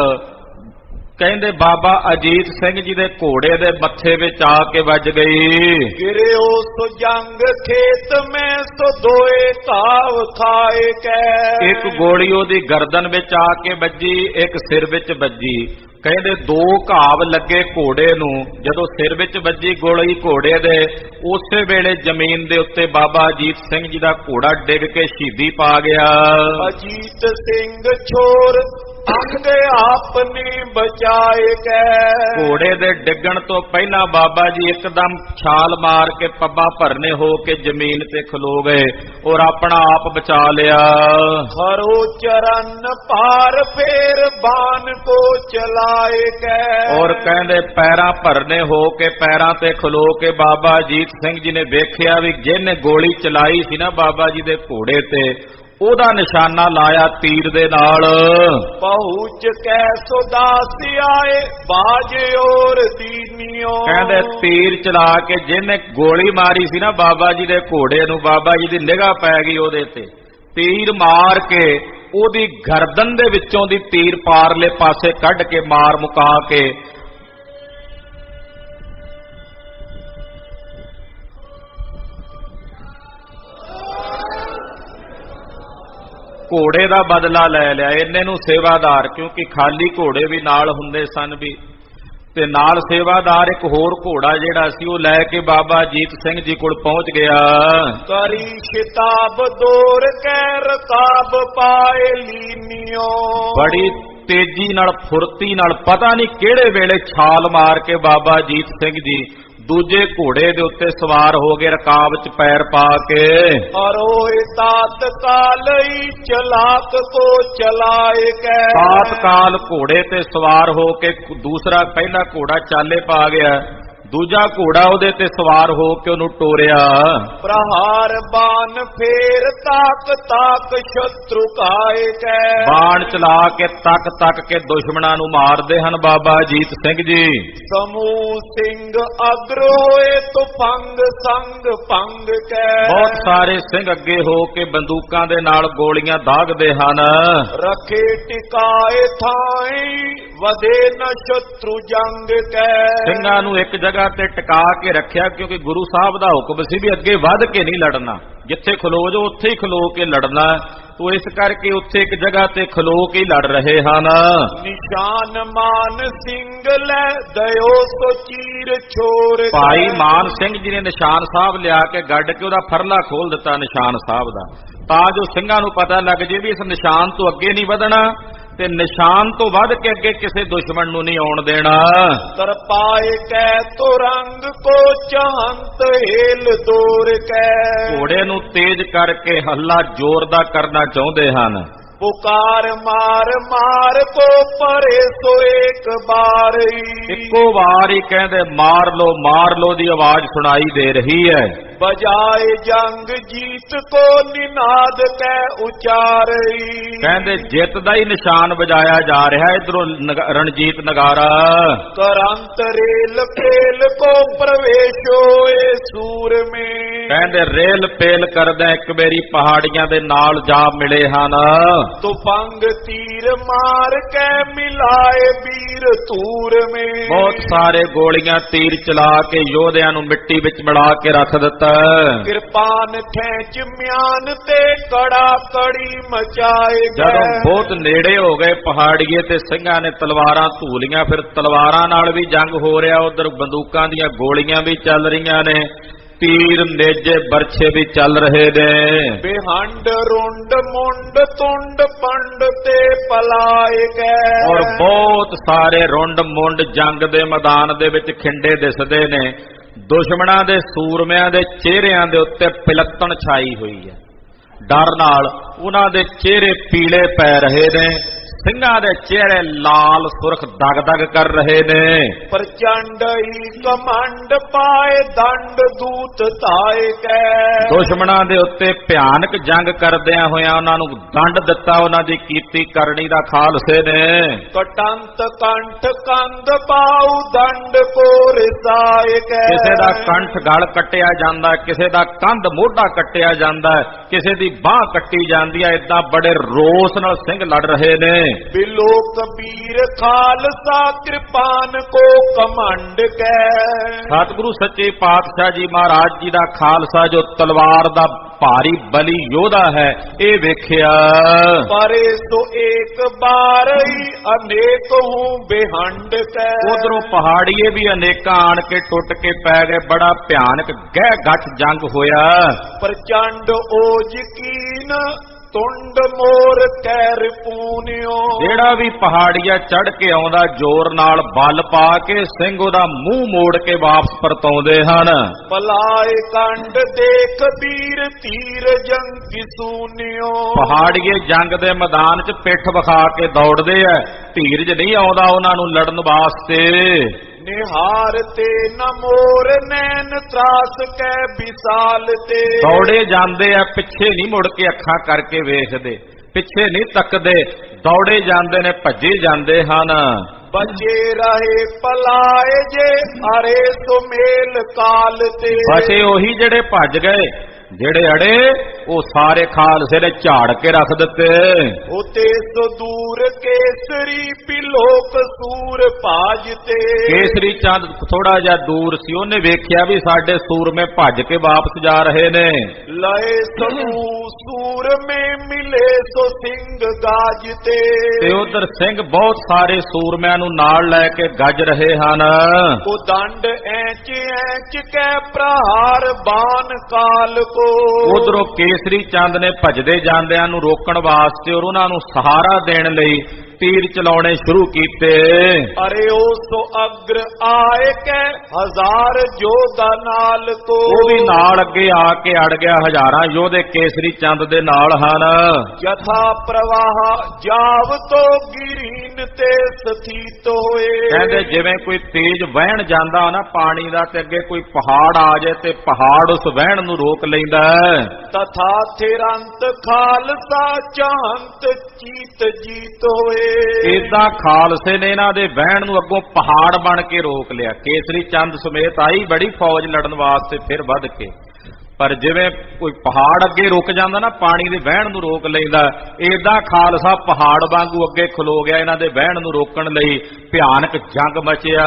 ਕਹਿੰਦੇ ਬਾਬਾ ਅਜੀਤ ਸਿੰਘ ਜੀ ਦੇ ਘੋੜੇ ਦੇ ਮੱਥੇ ਵਿੱਚ ਆ ਕੇ ਵੱਜ ਗਈ। ਗਿਰਿਓ ਸੋ ਜੰਗ ਖੇਤ ਮੈਂ ਸੋ ਦੋਏ ਘਾਵ ਖਾਏ ਕੈ, ਇੱਕ ਗੋਲੀ ਉਹਦੀ ਗਰਦਨ ਵਿੱਚ ਆ ਕੇ ਵੱਜੀ, ਇੱਕ ਸਿਰ ਵਿੱਚ ਵੱਜੀ। ਕਹਿੰਦੇ ਦੋ ਘਾਵ ਲੱਗੇ ਘੋੜੇ ਨੂੰ। ਜਦੋਂ ਸਿਰ ਵਿੱਚ ਵੱਜੀ ਗੋਲੀ ਘੋੜੇ ਦੇ, ਉਸੇ ਵੇਲੇ ਜ਼ਮੀਨ ਦੇ ਉੱਤੇ ਬਾਬਾ ਅਜੀਤ ਸਿੰਘ ਜੀ ਦਾ ਘੋੜਾ ਡਿੱਗ ਕੇ ਸ਼ਹੀਦੀ ਪਾ ਗਿਆ। ਅਜੀਤ ਸਿੰਘ ਛੋਰ ਅੰਗ ਆਪਨੇ ਬਚਾਏ ਕੈ, ਘੋੜੇ ਦੇ ਡਿੱਗਣ ਤੋਂ ਪਹਿਲਾਂ ਬਾਬਾ ਜੀ ਇੱਕਦਮ ਛਾਲ ਮਾਰ ਕੇ ਪੱਬਾਂ ਭਰਨੇ ਹੋ ਕੇ ਜ਼ਮੀਨ ਤੇ ਖਲੋ ਗਏ ਔਰ ਆਪਣਾ ਆਪ ਬਚਾ ਲਿਆ। ਹਰੋ ਚਰਨ ਪਾਰ ਫੇਰ ਬਾਨ ਕੋ ਚਲਾਏ ਕੈ, ਔਰ ਕਹਿੰਦੇ ਪੈਰਾਂ ਭਰਨੇ ਹੋ ਕੇ ਪੈਰਾਂ ਤੇ ਖਲੋ ਕੇ ਬਾਬਾ ਅਜੀਤ ਸਿੰਘ ਜੀ ਨੇ ਵੇਖਿਆ ਵੀ ਜਿਹਨੇ ਗੋਲੀ ਚਲਾਈ ਸੀ ਨਾ ਬਾਬਾ ਜੀ ਦੇ ਘੋੜੇ ਤੇ, ਉਹਦਾ ਨਿਸ਼ਾਨਾ ਲਾਇਆ ਤੀਰ ਦੇ ਨਾਲ। ਪਹੁੰਚ ਕੈ ਸੁਦਾਸ ਆਏ ਬਾਜ ਔਰ ਦੀਨਿਓ, ਕਹਿੰਦੇ ਤੀਰ ਚਲਾ ਕੇ ਜਿਹਨੇ ਗੋਲੀ ਮਾਰੀ ਸੀ ਨਾ ਬਾਬਾ ਜੀ ਦੇ ਘੋੜੇ ਨੂੰ, ਬਾਬਾ ਜੀ ਦੀ ਨਿਗਾਹ ਪੈ ਗਈ ਉਹਦੇ ਤੇ। ਤੀਰ ਮਾਰ ਕੇ ਉਹਦੀ ਗਰਦਨ ਦੇ ਵਿੱਚੋਂ ਦੀ ਤੀਰ ਪਾਰਲੇ ਪਾਸੇ ਕੱਢ ਕੇ ਮਾਰ ਮੁਕਾ ਕੇ ਘੋੜੇ ਦਾ ਬਦਲਾ ਲੈ ਲਿਆ। ਇਹਨੇ ਨੂੰ ਸੇਵਾਦਾਰ, ਕਿਉਂਕਿ ਖਾਲੀ ਘੋੜੇ ਵੀ ਨਾਲ ਹੁੰਦੇ ਸਨ ਵੀ, ਤੇ ਨਾਲ ਸੇਵਾਦਾਰ ਇੱਕ ਹੋਰ ਘੋੜਾ ਜਿਹੜਾ ਸੀ ਉਹ ਲੈ ਕੇ ਬਾਬਾ ਅਜੀਤ ਸਿੰਘ ਜੀ ਕੋਲ ਪਹੁੰਚ ਗਿਆ। ਕਰੀ ਸ਼ਿਤਾਬ ਦੌਰ ਕੈ ਰਕਾਬ ਪਾਏ ਲੀਨਿਓ, ਬੜੀ ਤੇਜ਼ੀ ਨਾਲ ਫੁਰਤੀ ਨਾਲ ਪਤਾ ਨਹੀਂ ਕਿਹੜੇ ਵੇਲੇ ਛਾਲ ਮਾਰ ਕੇ ਬਾਬਾ ਅਜੀਤ ਸਿੰਘ ਜੀ ਦੂਜੇ ਘੋੜੇ ਦੇ ਉੱਤੇ ਸਵਾਰ ਹੋ ਗਏ, ਰਕਾਬ 'ਚ ਪੈਰ ਪਾ ਕੇ। ਅਰੋਏ ਤਾਤ ਕਾਲਈ ਚਲਾਕ ਕੋ ਚਲਾਏ ਕੈ, ਤਾਤਕਾਲ ਘੋੜੇ ਤੇ ਸਵਾਰ ਹੋ ਕੇ ਦੂਸਰਾ ਪਹਿਲਾ ਘੋੜਾ ਚਾਲੇ ਪਾ ਗਿਆ, ਦੂਜਾ ਘੋੜਾ ਉਹਦੇ ਤੇ ਸਵਾਰ ਹੋ ਕੇ ਉਹਨੂੰ ਟੋਰਿਆ। ਪ੍ਰਹਾਰ ਬਾਣ ਫੇਰ ਤਾਕ ਤਾਕ ਸ਼ਤਰੂ ਕਾਏ ਕੈ, ਬਾਣ ਚਲਾ ਕੇ ਤੱਕ ਤੱਕ ਕੇ ਦੁਸ਼ਮਣਾਂ ਨੂੰ ਮਾਰਦੇ ਹਨ ਬਾਬਾ ਅਜੀਤ ਸਿੰਘ ਜੀ। ਸਮੂਹ ਸਿੰਘ ਅਗਰ ਹੋਏ ਤੋ ਭੰਗ ਸੰਗ ਭੰਗ ਕੈ, ਬਹੁਤ ਸਾਰੇ ਸਿੰਘ ਅੱਗੇ ਹੋ ਕੇ ਬੰਦੂਕਾਂ ਦੇ ਨਾਲ ਗੋਲੀਆਂ ਦਾਗਦੇ ਹਨ। ਰਖੇ ਟਿਕਾਏ ਥਾਈ ਵਧੇ ਨ ਸ਼ਤਰੂ ਜੰਗ ਕੈ, ਸਿੰਘਾਂ ਨੂੰ ਇੱਕ ਜਗ੍ਹਾ ਤੇ ਟਿਕਾ ਕੇ ਰੱਖਿਆ, ਕਿਉਂਕਿ ਗੁਰੂ ਸਾਹਿਬ ਦਾ ਹੁਕਮ ਸੀ ਵੀ ਅੱਗੇ ਵੱਧ ਕੇ ਨਹੀਂ ਲੜਨਾ। ਜਿੱਥੇ ਖਲੋ ਜੋ ਉੱਥੇ ਹੀ ਖਲੋ ਕੇ ਲੜਨਾ। ਤੋ ਇਸ ਕਰਕੇ ਉੱਥੇ ਇੱਕ ਜਗ੍ਹਾ ਤੇ ਖਲੋ ਕੇ ਹੀ ਲੜ ਰਹੇ ਹਨ। ਨਿਸ਼ਾਨ ਮਾਨ ਸਿੰਘ ਲੈ ਦਇਓ ਸੋ ਚੀਰ ਛੋਰ ਭਾਈ ਮਾਨ ਸਿੰਘ ਜੀ ਨੇ ਨਿਸ਼ਾਨ ਸਾਹਿਬ ਲਿਆ ਕੇ ਗੱਡ ਕੇ ਉਹਦਾ ਫਰਲਾ ਖੋਲ ਦਿੱਤਾ ਨਿਸ਼ਾਨ ਸਾਹਿਬ ਦਾ, ਤਾਂ ਜੋ ਸਿੰਘਾਂ ਨੂੰ ਪਤਾ ਲੱਗ ਜੇ ਵੀ ਇਸ ਨਿਸ਼ਾਨ ਤੋਂ ਅੱਗੇ ਨਹੀਂ ਵਧਣਾ ਤੇ ਨਿਸ਼ਾਨ ਤੋਂ ਵੱਧ ਕੇ ਅੱਗੇ ਕਿਸੇ ਦੁਸ਼ਮਣ ਨੂੰ ਨਹੀਂ ਆਉਣ ਦੇਣਾ। ਤਰਪਾਏ ਕੈ ਤੋ ਰੰਗ ਕੋ ਚਾਹੰਤ ਹਿਲ ਦੌਰ ਕੈ। ਘੋੜੇ ਨੂੰ ਤੇਜ਼ ਕਰਕੇ ਹੱਲਾ ਜ਼ੋਰ ਦਾ ਕਰਨਾ ਚਾਹੁੰਦੇ ਹਨ। ਪੁਕਾਰ ਮਾਰ ਮਾਰ ਕੋ ਪਰੇ ਸੋ ਇੱਕ ਬਾਰ ਇੱਕੋ ਵਾਰ ਹੀ ਕਹਿੰਦੇ ਮਾਰ ਲੋ ਦੀ ਆਵਾਜ਼ ਸੁਣਾਈ ਦੇ ਰਹੀ ਹੈ। ਬਜਾਏ ਜੰਗ ਜੀਤ ਕੋ ਨਿਨਾਦ ਕੈ ਉਚਾਰਈ। ਕਹਿੰਦੇ ਜਿੱਤ ਦਾ ਹੀ ਨਿਸ਼ਾਨ ਵਜਾਇਆ ਜਾ ਰਿਹਾ ਇਧਰੋਂ ਰਣਜੀਤ ਨਗਾਰਾ। ਕਰੰਤ ਰੇਲ ਪੇਲ ਕੋ ਪ੍ਰਵੇਸ਼ ਹੋਏ ਸੂਰ ਮੇ। ਕਹਿੰਦੇ ਰੇਲ ਪੇਲ ਕਰਦਾ ਇੱਕ ਮੇਰੀ ਪਹਾੜੀਆਂ ਦੇ ਨਾਲ ਜਾ ਮਿਲੇ ਹਨ। ਤੁਪੰਗ ਤੀਰ ਮਾਰ ਕੇ ਮਿਲਾਏ ਵੀਰ ਧੂਰ ਮੇ। ਬਹੁਤ ਸਾਰੇ ਗੋਲੀਆਂ ਤੀਰ ਚਲਾ ਕੇ ਯੋਧਿਆਂ ਨੂੰ ਮਿੱਟੀ ਵਿੱਚ ਮਿਲਾ ਕੇ ਰੱਖ ਦਿੱਤਾ। ਕਿਰਪਾਨ ਖੇਚ ਮਿਆਨ ਤੇ ਕੜਾ ਕੜੀ ਮਚਾਏ। ਜਦੋਂ ਬਹੁਤ ਨੇੜੇ ਹੋ ਗਏ ਪਹਾੜੀਏ ਤੇ ਸਿੰਘਾਂ ਨੇ ਤਲਵਾਰਾਂ ਧੂਲੀਆਂ, ਫਿਰ ਤਲਵਾਰਾਂ ਨਾਲ ਵੀ ਜੰਗ ਹੋ ਰਿਹਾ, ਉਧਰ ਬੰਦੂਕਾਂ ਦੀਆਂ ਗੋਲੀਆਂ ਵੀ ਚੱਲ ਰਹੀਆਂ ਨੇ, ਤੀਰ ਨੇਜੇ ਬਰਛੇ ਵੀ ਚੱਲ ਰਹੇ ਨੇ। ਬਿਹੰਡ ਰੁੰਡ ਮੁੰਡ ਤੁੰਡ ਪੰਡ ਤੇ ਪਲਾਏ ਗਏ। ਔਰ ਬਹੁਤ ਸਾਰੇ ਰੁੰਡ ਮੁੰਡ ਜੰਗ ਦੇ ਮੈਦਾਨ ਦੇ ਵਿੱਚ ਖਿੰਡੇ ਦਿਸਦੇ ਨੇ। ਦੁਸ਼ਮਣਾਂ ਦੇ ਸੂਰਮਿਆਂ ਦੇ ਚਿਹਰਿਆਂ ਦੇ ਉੱਤੇ ਪਿਲੱਤਣ ਛਾਈ ਹੋਈ ਹੈ, ਡਰ ਨਾਲ ਉਹਨਾਂ ਦੇ ਚਿਹਰੇ ਪੀਲੇ ਪੈ ਰਹੇ ਨੇ, ਸਿੰਘਾਂ ਦੇ ਚਿਹਰੇ ਲਾਲ ਸੁਰਖ ਦਗ-ਦਗ ਕਰ ਰਹੇ ਨੇ। ਪ੍ਰਚੰਡ ਹੀ ਕਮੰਡ ਪਾਏ ਦੰਡ ਦੂਤ ਧਾਏ ਕੈ। ਦੁਸ਼ਮਣਾਂ ਦੇ ਉੱਤੇ ਭਿਆਨਕ ਜੰਗ ਕਰਦਿਆਂ ਹੋਇਆਂ ਉਹਨਾਂ ਨੂੰ ਦੰਡ ਦਿੱਤਾ, ਉਹਨਾਂ ਦੀ ਕੀਤੀ ਕਰਨੀ ਦਾ ਖਾਲਸੇ ਨੇ। ਕਟੰਤ ਕੰਠ ਕੰਧ ਪਾਉ ਦੰਡ ਕੋ ਰਸਾਏ ਕੈ। ਕਿਸੇ ਦਾ ਕੰਠ ਗਲ ਕੱਟਿਆ ਜਾਂਦਾ, ਕਿਸੇ ਦਾ ਕੰਧ ਮੋਢਾ ਕੱਟਿਆ ਜਾਂਦਾ, ਕਿਸੇ ਦੀ ਬਾਹ ਕੱਟੀ ਜਾਂਦੀ ਹੈ। ਏਦਾਂ ਬੜੇ ਰੋਸ ਨਾਲ ਸਿੰਘ ਲੜ ਰਹੇ ਨੇ। ਬਿਲੋ ਕਬੀਰ ਖਾਲਸਾ ਕਿਰਪਾਨ ਕੋ ਕਮੰਡ ਕੈ। ਸਤਿਗੁਰੂ ਸੱਚੇ ਪਾਤਸ਼ਾਹ ਜੀ ਮਹਾਰਾਜ ਜੀ ਦਾ ਖਾਲਸਾ ਜੋ ਤਲਵਾਰ ਦਾ ਭਾਰੀ ਬਲੀ ਯੋਧਾ ਹੈ, ਇਹ ਵੇਖਿਆ। ਪਰੇ ਸੋ ਇੱਕ ਬਾਰ ਹੀ ਅਨੇਕ ਹੂੰ ਬਿਹੰਡ ਕੈ। ਉਧਰੋਂ ਪਹਾੜੀਏ ਵੀ ਅਨੇਕਾਂ ਆਣ ਕੇ ਟੁੱਟ ਕੇ ਪੈ ਗਏ, ਬੜਾ ਭਿਆਨਕ ਗਹਿ ਗੱਠ ਜੰਗ ਹੋਇਆ। ਪ੍ਰਚੰਡ ਓਜ ਕੀਨ ਤੁੰਡ ਮੋਰ ਕੈਰ ਪੂਨਿਓ। ਜਿਹੜਾ ਵੀ ਪਹਾੜੀਆ ਚੜ ਕੇ ਆਉਂਦਾ ਜ਼ੋਰ ਨਾਲ ਬਲ ਪਾ ਕੇ ਸਿੰਘ ਉਹਦਾ ਮੂੰਹ ਮੋੜ ਕੇ ਵਾਪਸ ਪਰਤਾਉਂਦੇ ਹਨ। ਪਲਾਏ ਕੰਡ ਦੇਖ ਵੀਰ ਧੀਰ ਜੰਗ ਕੀ ਸੂਨਿਓ। ਪਹਾੜੀਏ ਜੰਗ ਦੇ ਮੈਦਾਨ 'ਚ ਪਿੱਠ ਵਿਖਾ ਕੇ ਦੌੜਦੇ ਐ, ਧੀਰਜ ਨਹੀਂ ਆਉਂਦਾ ਉਹਨਾਂ ਨੂੰ ਲੜਨ ਵਾਸਤੇ। ਨਿਹਾਰ ਤੇ ਨ ਮੋਰ ਨੈਣ ਤਰਾਸ ਕੈ ਵਿਸਾਲ ਤੇ। ਦੌੜੇ ਜਾਂਦੇ ਆ, ਪਿੱਛੇ ਨਹੀਂ ਮੁੜ ਕੇ ਅੱਖਾਂ ਕਰਕੇ ਵੇਖਦੇ, ਪਿੱਛੇ ਨਹੀਂ ਤੱਕਦੇ, ਦੌੜੇ ਜਾਂਦੇ ਨੇ, ਭੱਜੇ ਜਾਂਦੇ ਹਨ। ਬਚੇ ਰਹੇ ਪਲਾਏ ਜੇ ਅਰੇ ਸੋ ਮੇਲ ਕਾਲ ਤੇ। ਬਚੇ ਉਹੀ ਜਿਹੜੇ ਭੱਜ ਗਏ, ਜਿਹੜੇ ਅੜੇ ਉਹ ਸਾਰੇ ਖਾਲਸੇ ਨੇ ਝਾੜ ਕੇ ਰੱਖ ਦਿੱਤੇ। ਉਤੇ ਸੋ ਦੂਰ ਕੇਸਰੀ ਪਿਲੋਕ ਸੂਰ ਭਾਜ ਤੇ। ਕੇਸਰੀ ਚੰਦ ਥੋੜਾ ਜਿਹਾ ਦੂਰ ਸੀ, ਉਹਨੇ ਵੇਖਿਆ ਵੀ ਸਾਡੇ ਸੂਰਮੇ ਭੱਜ ਕੇ ਵਾਪਸ ਜਾ ਰਹੇ ਨੇ। ਲਏ ਸੂ ਸੂਰ ਮੇ ਮਿਲੇ ਸੋ ਸਿੰਘ ਗਾਜ ਤੇ। ਉਧਰ ਸਿੰਘ ਬਹੁਤ ਸਾਰੇ ਸੂਰਮਿਆਂ ਨੂੰ ਨਾਲ ਲੈ ਕੇ ਗੱਜ ਰਹੇ ਹਨ। ਉਹ ਦੰਡ ਐਂਚ ਐਂਚ ਕੇ ਪ੍ਰਹਾਰ ਬਾਨ ਕਾਲ ਕੋ। ਉਧਰੋਂ ਕੇਸਰੀ ਚੰਦ ਨੇ ਭਜਦੇ ਜਾਂਦਿਆਂ ਨੂੰ ਰੋਕਣ ਵਾਸਤੇ ਔਰ ਉਹਨਾਂ ਨੂੰ ਸਹਾਰਾ ਦੇਣ ਲਈ ਤੀਰ ਚਲਾਉਣੇ ਸ਼ੁਰੂ ਕੀਤੇ। ਅਰੇ ਉਹ ਸੋ ਅਗਰ ਆਏ ਕੇ ਹਜ਼ਾਰ ਯੋਧਾ ਨਾਲ ਕੋ। ਉਹ ਵੀ ਨਾਲ ਅੱਗੇ ਆ ਕੇ ਅੜ ਗਿਆ, ਹਜ਼ਾਰਾਂ ਯੋਧੇ ਕੇਸਰੀ ਚੰਦ ਦੇ ਨਾਲ ਹਨ। ਯਥਾ ਪ੍ਰਵਾਹ ਜਾਵ ਤੋ ਗਿਰੀਨ ਤੇ ਸਥਿਤ ਹੋਏ। ਕਹਿੰਦੇ ਜਿਵੇਂ ਕੋਈ ਤੇਜ਼ ਵਹਿਣ ਜਾਂਦਾ ਨਾ ਪਾਣੀ ਦਾ, ਤੇ ਅੱਗੇ ਕੋਈ ਪਹਾੜ ਆ ਜਾਏ ਤੇ ਪਹਾੜ ਉਸ ਵਹਿਣ ਨੂੰ ਰੋਕ ਲੈਂਦਾ। ਤਥਾ ਥਿਰੰਤ ਖਾਲਸਾ ਚਾਹੰਤ ਚੀਤ ਜੀਤ ਹੋਏ। ਇਦਾਂ ਖਾਲਸੇ ਨੇ ਇਹਨਾਂ ਦੇ ਵਹਿਣ ਨੂੰ ਅੱਗੋਂ ਪਹਾੜ ਬਣ ਕੇ ਰੋਕ ਲਿਆ। ਕੇਸਰੀ ਚੰਦ ਸਮੇਤ ਆਈ ਬੜੀ ਫੌਜ ਲੜਨ ਵਾਸਤੇ ਫਿਰ ਵੱਧ ਕੇ, ਪਰ ਜਿਵੇਂ ਕੋਈ ਪਹਾੜ ਅੱਗੇ ਰੁਕ ਜਾਂਦਾ ਨਾ, ਪਾਣੀ ਦੇ ਵਹਿਣ ਨੂੰ ਰੋਕ ਲੈਂਦਾ, ਏਦਾਂ ਖਾਲਸਾ ਪਹਾੜ ਵਾਂਗੂ ਅੱਗੇ ਖਲੋ ਗਿਆ ਇਹਨਾਂ ਦੇ ਵਹਿਣ ਨੂੰ ਰੋਕਣ ਲਈ। ਭਿਆਨਕ ਜੰਗ ਮਚਿਆ।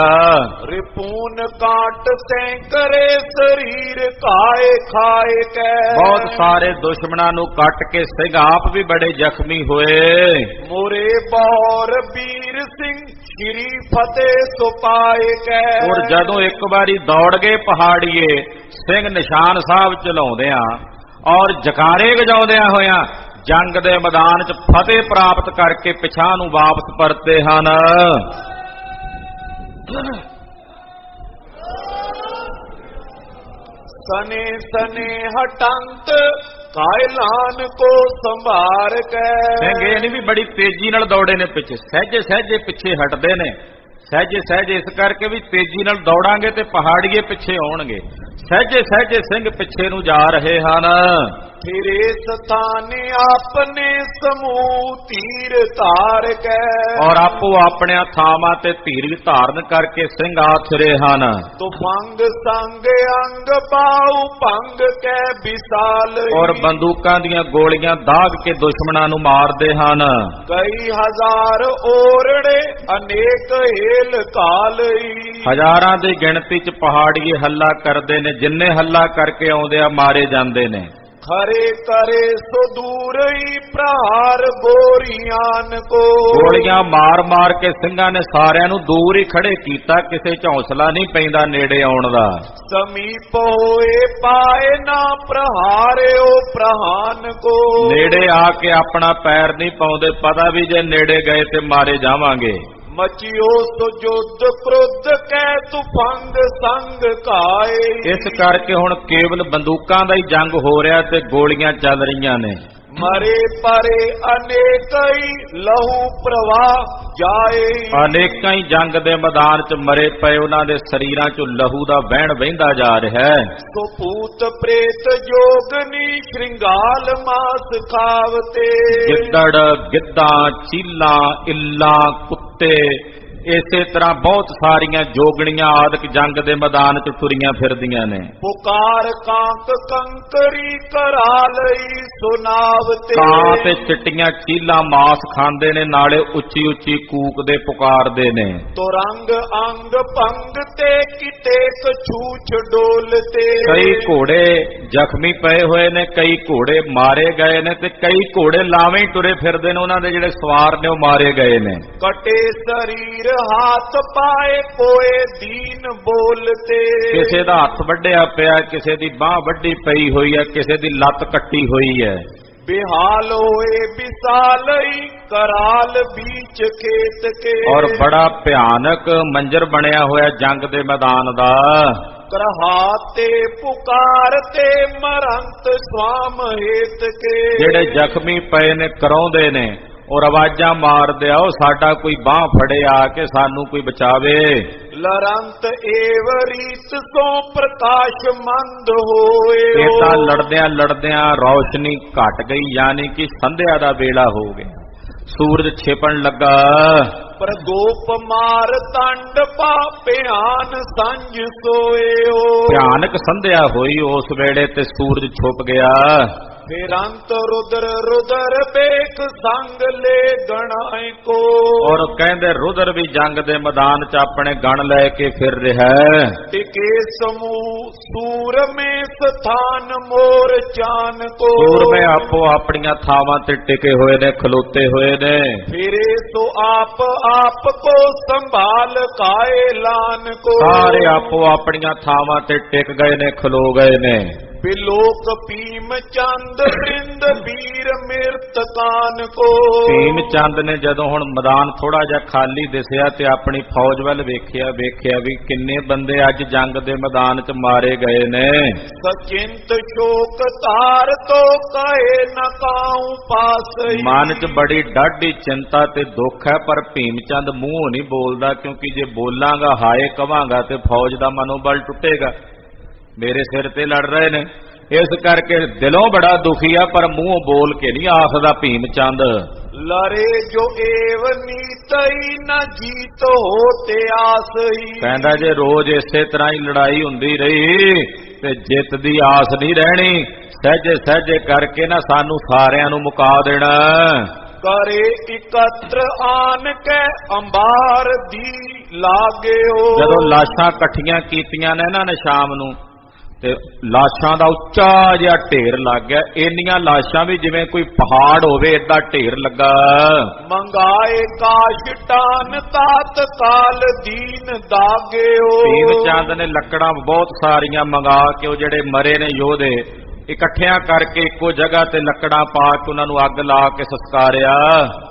ਰਿਪੂਨ ਕਾਟ ਸੈਂਕਰੇ ਸਰੀਰ ਕਾਏ ਖਾਏ ਕੈ। ਬਹੁਤ ਸਾਰੇ ਦੁਸ਼ਮਣਾਂ ਨੂੰ ਕੱਟ ਕੇ ਸਿੰਘ ਆਪ ਵੀ ਬੜੇ ਜ਼ਖਮੀ ਹੋਏ। ਮੋਰੇ ਬੌਰ ਵੀਰ ਸਿੰਘ ਸ਼੍ਰੀ ਫਤਿਹ ਸੁਪਾਏ ਕੈ। ਔਰ ਜਦੋਂ ਇੱਕ ਵਾਰੀ ਦੌੜ ਗਏ ਪਹਾੜੀਏ, ਸਿੰਘ ਨਿਸ਼ਾਨ ਸਾਹਿਬ ਚਲਾਉਂਦਿਆਂ ਔਰ ਜਕਾਰੇ ਵਜਾਉਂਦਿਆਂ ਹੋਇਆਂ ਜੰਗ ਦੇ ਮੈਦਾਨ 'ਚ ਫਤਿਹ ਪ੍ਰਾਪਤ ਕਰਕੇ ਪਿਛਾਂ ਨੂੰ ਵਾਪਸ ਪਰਤੇ ਹਨ। ਸਨੇ ਸਨੇ ਹਟੰਤ ਕਾਇਲਾਨ ਕੋ ਸੰਭਾਰ ਕੈ। ਸਿੰਘ ਇਹ ਨਹੀਂ ਵੀ ਬੜੀ ਤੇਜ਼ੀ ਨਾਲ ਦੌੜੇ ਨੇ ਪਿੱਛੇ, ਸਹਿਜੇ ਸਹਿਜੇ ਪਿੱਛੇ ਹਟਦੇ ਨੇ। ਸਹਿਜੇ ਸਹਿਜੇ ਇਸ ਕਰਕੇ ਵੀ ਤੇਜ਼ੀ ਨਾਲ ਦੌੜਾਂਗੇ ਤੇ ਪਹਾੜੀਏ ਪਿੱਛੇ ਆਉਣਗੇ। ਸਹਿਜੇ ਸਹਿਜੇ ਸਿੰਘ ਪਿੱਛੇ ਨੂੰ ਜਾ ਰਹੇ ਹਨ। ਫਿਰੇ ਸਥਾਨੇ ਆਪਨੇ ਸਮੂਹ ਤੀਰ ਧਾਰ ਕੈ। ਔਰ ਆਪੋ ਆਪਣਿਆਂ ਥਾਵਾਂ ਤੇ ਧੀਰ ਧਾਰਨ ਕਰਕੇ ਸਿੰਘ ਆ ਫਿਰੇ ਹਨ। ਤੋ ਭੰਗ ਸੰਗ ਅੰਗ ਬਾਉ ਭੰਗ ਕੈ ਵਿਸਾਲ। ਔਰ ਬੰਦੂਕਾਂ ਦੀਆਂ ਗੋਲੀਆਂ ਦਾਗ ਕੇ ਦੁਸ਼ਮਣਾਂ ਨੂੰ ਮਾਰਦੇ ਹਨ। ਕਈ ਹਜ਼ਾਰ ਓਰੜੇ ਅਨੇਕ ਏਲ ਕਾਲਈ। ਹਜ਼ਾਰਾਂ ਦੀ ਗਿਣਤੀ 'ਚ ਪਹਾੜੀਏ ਹੱਲਾ ਕਰਦੇ ਨੇ, ਜਿੰਨੇ ਹੱਲਾ ਕਰਕੇ ਆਉਂਦੇ ਆ ਮਾਰੇ ਜਾਂਦੇ ਨੇ। ਖਰੇ ਕਰੇ ਸੋ ਦੂਰਈ ਪ੍ਰਹਾਰ ਗੋਰੀਆਂ ਕੋ। ਗੋਲੀਆਂ ਮਾਰ ਮਾਰ ਕੇ ਸਿੰਘਾਂ ਨੇ ਸਾਰਿਆਂ ਨੂੰ ਦੂਰ ਹੀ ਖੜੇ ਕੀਤਾ, ਕਿਸੇ 'ਚ ਹੌਸਲਾ ਨਹੀਂ ਪੈਂਦਾ ਨੇੜੇ ਆਉਣ ਦਾ। ਸਮੀਪ ਹੋਏ ਪਾਏ ਨਾ ਪ੍ਰਹਾਰਿਓ ਪ੍ਰਹਾਨ ਕੋ। ਨੇੜੇ ਆ ਕੇ ਆਪਣਾ ਪੈਰ ਨਹੀਂ ਪਾਉਂਦੇ, ਪਤਾ ਵੀ ਜੇ ਨੇੜੇ ਗਏ ਤੇ ਮਾਰੇ ਜਾਵਾਂਗੇ। ਮਚਿਓ ਸੋ ਜੁੱਧ ਕ੍ਰੋਧ ਕੈ ਤੂੰ ਭੰਗ ਸੰਗ ਕਾਏ। ਇਸ ਕਰਕੇ ਹੁਣ ਕੇਵਲ ਬੰਦੂਕਾਂ ਦਾ ਹੀ ਜੰਗ ਹੋ ਰਿਹਾ ਤੇ ਗੋਲੀਆਂ ਚੱਲ ਰਹੀਆਂ ਨੇ। ਮਰੇ ਪਰੇ ਅਨੇਕਈ ਲਹੂ ਪ੍ਰਵਾਹ ਜਾਏ। ਅਨੇਕਾਂ ਹੀ ਜੰਗ ਦੇ ਮੈਦਾਨ 'ਚ ਮਰੇ ਪਏ, ਉਹਨਾਂ ਦੇ ਸਰੀਰਾਂ 'ਚੋਂ ਲਹੂ ਦਾ ਵਹਿਣ ਵਹਿੰਦਾ ਜਾ ਰਿਹਾ ਹੈ। ਸੋ ਭੂਤ ਪ੍ਰੇਤ ਜੋਗਨੀ ਸ਼੍ਰਿੰਗਾਲ ਮਾਸ ਖਾਵਤੇ। ਗਿੱਦੜ, ਗਿੱਧਾਂ, ਚੀਲਾਂ, ਇੱਲਾਂ, ਕੁੱਤੇ, ਇਸੇ ਤਰ੍ਹਾਂ ਬਹੁਤ ਸਾਰੀਆਂ ਜੋਗਣੀਆਂ ਆਦਿਕ ਜੰਗ ਦੇ ਮੈਦਾਨ 'ਚ ਤੁਰੀਆਂ ਫਿਰਦੀਆਂ ਨੇ। ਪੁਕਾਰ ਕਾਂਕ ਕੰਕਰੀ ਕਰਾ ਲਈ ਸੁਨਾਵਤੇ। ਕਾਂ ਤੇ ਚਿੱਟੀਆਂ ਚੀਲਾਂ ਮਾਸ ਖਾਂਦੇ ਨੇ, ਨਾਲੇ ਉੱਚੀ ਉੱਚੀ ਕੂਕਦੇ ਪੁਕਾਰਦੇ ਨੇ। ਤੋ ਰੰਗ ਅੰਗ ਭੰਗ ਤੇ ਕਿਤੇ ਕਛੂਛ ਡੋਲਤੇ। ਕਈ ਘੋੜੇ ਜ਼ਖਮੀ ਪਏ ਹੋਏ ਨੇ, ਕਈ ਘੋੜੇ ਮਾਰੇ ਗਏ ਨੇ ਤੇ ਕਈ ਘੋੜੇ ਲਾਵੇਂ ਹੀ ਤੁਰੇ ਫਿਰਦੇ ਨੇ, ਉਹਨਾਂ ਦੇ ਜਿਹੜੇ ਸਵਾਰ ਨੇ ਉਹ ਮਾਰੇ ਗਏ ਨੇ। ਕਟੇ ਸਰੀਰ ਹਾਥ ਪਾਏ ਕੋਏ ਦੀਨ ਬੋਲਤੇ। ਕਿਸੇ ਦਾ ਹੱਥ ਵੱਢਿਆ ਪਿਆ, ਕਿਸੇ ਦੀ ਬਾਹ ਵੱਢੀ ਪਈ ਹੋਈ ਹੈ, ਕਿਸੇ ਦੀ ਲੱਤ ਕੱਟੀ ਹੋਈ ਹੈ। ਬਿਹਾਲ ਹੋਏ ਵਿਸਾਲਈ ਕਰਾਲ ਬੀਚ ਖੇਤ ਕੇ। ਔਰ ਬੜਾ ਭਿਆਨਕ ਮੰਜ਼ਰ ਬਣਿਆ ਹੋਇਆ ਜੰਗ ਦੇ ਮੈਦਾਨ ਦਾ। ਕਰਹਾਤੇ ਪੁਕਾਰਤੇ ਮਰੰਤ ਸਵਾਮ ਹੇਤ ਕੇ। ਜਿਹੜੇ ਜ਼ਖਮੀ ਪਏ ਨੇ ਕਰਾਉਂਦੇ ਨੇ ਔਰ ਆਵਾਜ਼ਾਂ ਮਾਰਦੇ ਆ, ਉਹ ਸਾਡਾ ਕੋਈ ਬਾਹ ਫੜੇ ਆ ਕੇ ਸਾਨੂੰ ਕੋਈ ਬਚਾਵੇ। ਲਰੰਤ ਏਵ ਰੀਤ ਸੋ ਪ੍ਰਕਾਸ਼ ਮੰਦ ਹੋਏ। ਇਹ ਤਾਂ ਲੜਦਿਆਂ ਲੜਦਿਆਂ ਰੌਸ਼ਨੀ ਘਟ ਗਈ, ਯਾਨੀ ਕਿ ਸੰਧਿਆ ਦਾ ਵੇਲਾ ਹੋ ਗਿਆ, ਸੂਰਜ ਛਿਪਣ ਲੱਗਾ। ਪ੍ਰਗੋਪ ਮਾਰ ਤੰਡ ਪਾਪਿਆਨ ਸੰਜ ਸੋਇਓ। ਭਿਆਨਕ ਸੰਧਿਆ ਹੋਈ ਉਸ ਵੇਲੇ ਤੇ ਸੂਰਜ ਛੁਪ ਗਿਆ। ਫਿਰ ਅੰਤ ਰੁਦਰ ਰੁਦਰ ਬੇਖ ਸੰਗ ਲੈ ਗਣਾਈ ਕੋ। ਔਰ ਕਹਿੰਦੇ ਰੁਦਰ ਵੀ ਜੰਗ ਦੇ ਮੈਦਾਨ 'ਚ ਆਪਣੇ ਗਣ ਲੈ ਕੇ ਫਿਰ ਰਿਹਾ ਹੈ। ਟਿਕੇ ਸਮੂਹ ਸੂਰਮੇ ਸਥਾਨ ਮੋਰ ਚਾਨ ਕੋ। ਸੂਰਮੇ ਆਪੋ ਆਪਣੀਆਂ ਥਾਵਾਂ ਤੇ ਟਿਕੇ ਹੋਏ ਨੇ, ਖਲੋਤੇ ਹੋਏ ਨੇ। ਫਿਰੇ ਸੋ ਆਪ ਆਪ ਕੋ ਸੰਭਾਲ ਕਾਏ ਲਾਨ ਕੋ। ਸਾਰੇ ਆਪੋ ਆਪਣੀਆਂ ਥਾਵਾਂ ਤੇ ਟਿਕ ਗਏ ਨੇ, ਖਲੋ ਗਏ ਨੇ। ਬਿਲੋਕ ਭੀਮ ਚੰਦ ਬ੍ਰਿੰਦ ਵੀਰ ਮਿਰਤਕਾਨ ਕੋ। ਭੀਮ ਚੰਦ ਨੇ ਜਦੋਂ ਹੁਣ ਮੈਦਾਨ ਥੋੜਾ ਜਿਹਾ ਖਾਲੀ ਦਿਸਿਆ ਤੇ ਆਪਣੀ ਫੌਜ ਵੱਲ ਵੇਖਿਆ ਵੀ ਕਿੰਨੇ ਬੰਦੇ ਅੱਜ ਜੰਗ ਦੇ ਮੈਦਾਨ 'ਚ ਮਾਰੇ ਗਏ ਨੇ। ਸਚਿੰਤ ਸ਼ੋਕ ਤਾਰ ਤੋ ਕਹੇ ਨ ਕਾਉ ਪਾਸ। ਮਨ 'ਚ ਬੜੀ ਡਾਢੀ ਚਿੰਤਾ ਤੇ ਦੁੱਖ ਹੈ, ਪਰ ਭੀਮ ਚੰਦ ਮੂੰਹੋਂ ਨਹੀਂ ਬੋਲਦਾ, ਕਿਉਂਕਿ ਜੇ ਬੋਲਾਂਗਾ ਹਾਏ ਕਵਾਂਗਾ ਤੇ ਫੌਜ ਦਾ ਮਨੋਬਲ ਟੁੱਟੇਗਾ। ਮੇਰੇ ਸਿਰ ਤੇ ਲੜ ਰਹੇ ਨੇ, ਇਸ ਕਰਕੇ ਦਿਲੋਂ ਬੜਾ ਦੁਖੀ ਆ, ਪਰ ਮੂੰਹੋਂ ਬੋਲ ਕੇ ਨਹੀਂ ਆਖਦਾ ਭੀਮ ਚੰਦ। ਲੜੇ ਜੋ ਏਵ ਨੀਤਈ ਨਾ ਜੀਤ ਹੋਤੇ ਆਸਈ। ਕਹਿੰਦਾ ਜੇ ਰੋਜ਼ ਇਸੇ ਤਰ੍ਹਾਂ ਹੀ ਲੜਾਈ ਹੁੰਦੀ ਰਹੀ ਤੇ ਜਿੱਤ ਦੀ ਆਸ ਨਹੀਂ ਰਹਿਣੀ। ਸਹਿਜੇ ਸਹਿਜੇ ਕਰਕੇ ਨਾ ਸਾਨੂੰ ਸਾਰਿਆਂ ਨੂੰ ਮੁਕਾ ਦੇਣਾ। करे इकत्र आन के अंबार दी लागेओ। ਜਦੋਂ ਲਾਸ਼ਾਂ ਇਕੱਠੀਆਂ ਕੀਤੀਆਂ ਨੇ ਇਹਨਾਂ ਨੇ ਸ਼ਾਮ ਨੂੰ, ਤੇ ਲਾਸ਼ਾਂ ਦਾ ਉੱਚਾ ਜਿਹਾ ਢੇਰ ਲੱਗ ਗਿਆ। ਇੰਨੀਆਂ ਲਾਸ਼ਾਂ ਵੀ ਜਿਵੇਂ ਕੋਈ ਪਹਾੜ ਹੋਵੇ ਏਦਾਂ ਢੇਰ ਲੱਗਾ। मंगाए काशटान तात काल दीन दागेओ। ਭੀਮ ਚੰਦ ਨੇ ਲੱਕੜਾਂ ਬਹੁਤ ਸਾਰੀਆਂ ਮੰਗਾ ਕੇ ਉਹ ਜਿਹੜੇ ਮਰੇ ਨੇ ਯੋਧੇ ਇਕੱਠਿਆਂ ਕਰਕੇ ਇੱਕੋ ਜਗ੍ਹਾ ਤੇ ਲੱਕੜਾਂ ਪਾ ਕੇ ਉਹਨਾਂ ਨੂੰ ਅੱਗ ਲਾ ਕੇ ਸੰਸਕਾਰਿਆ।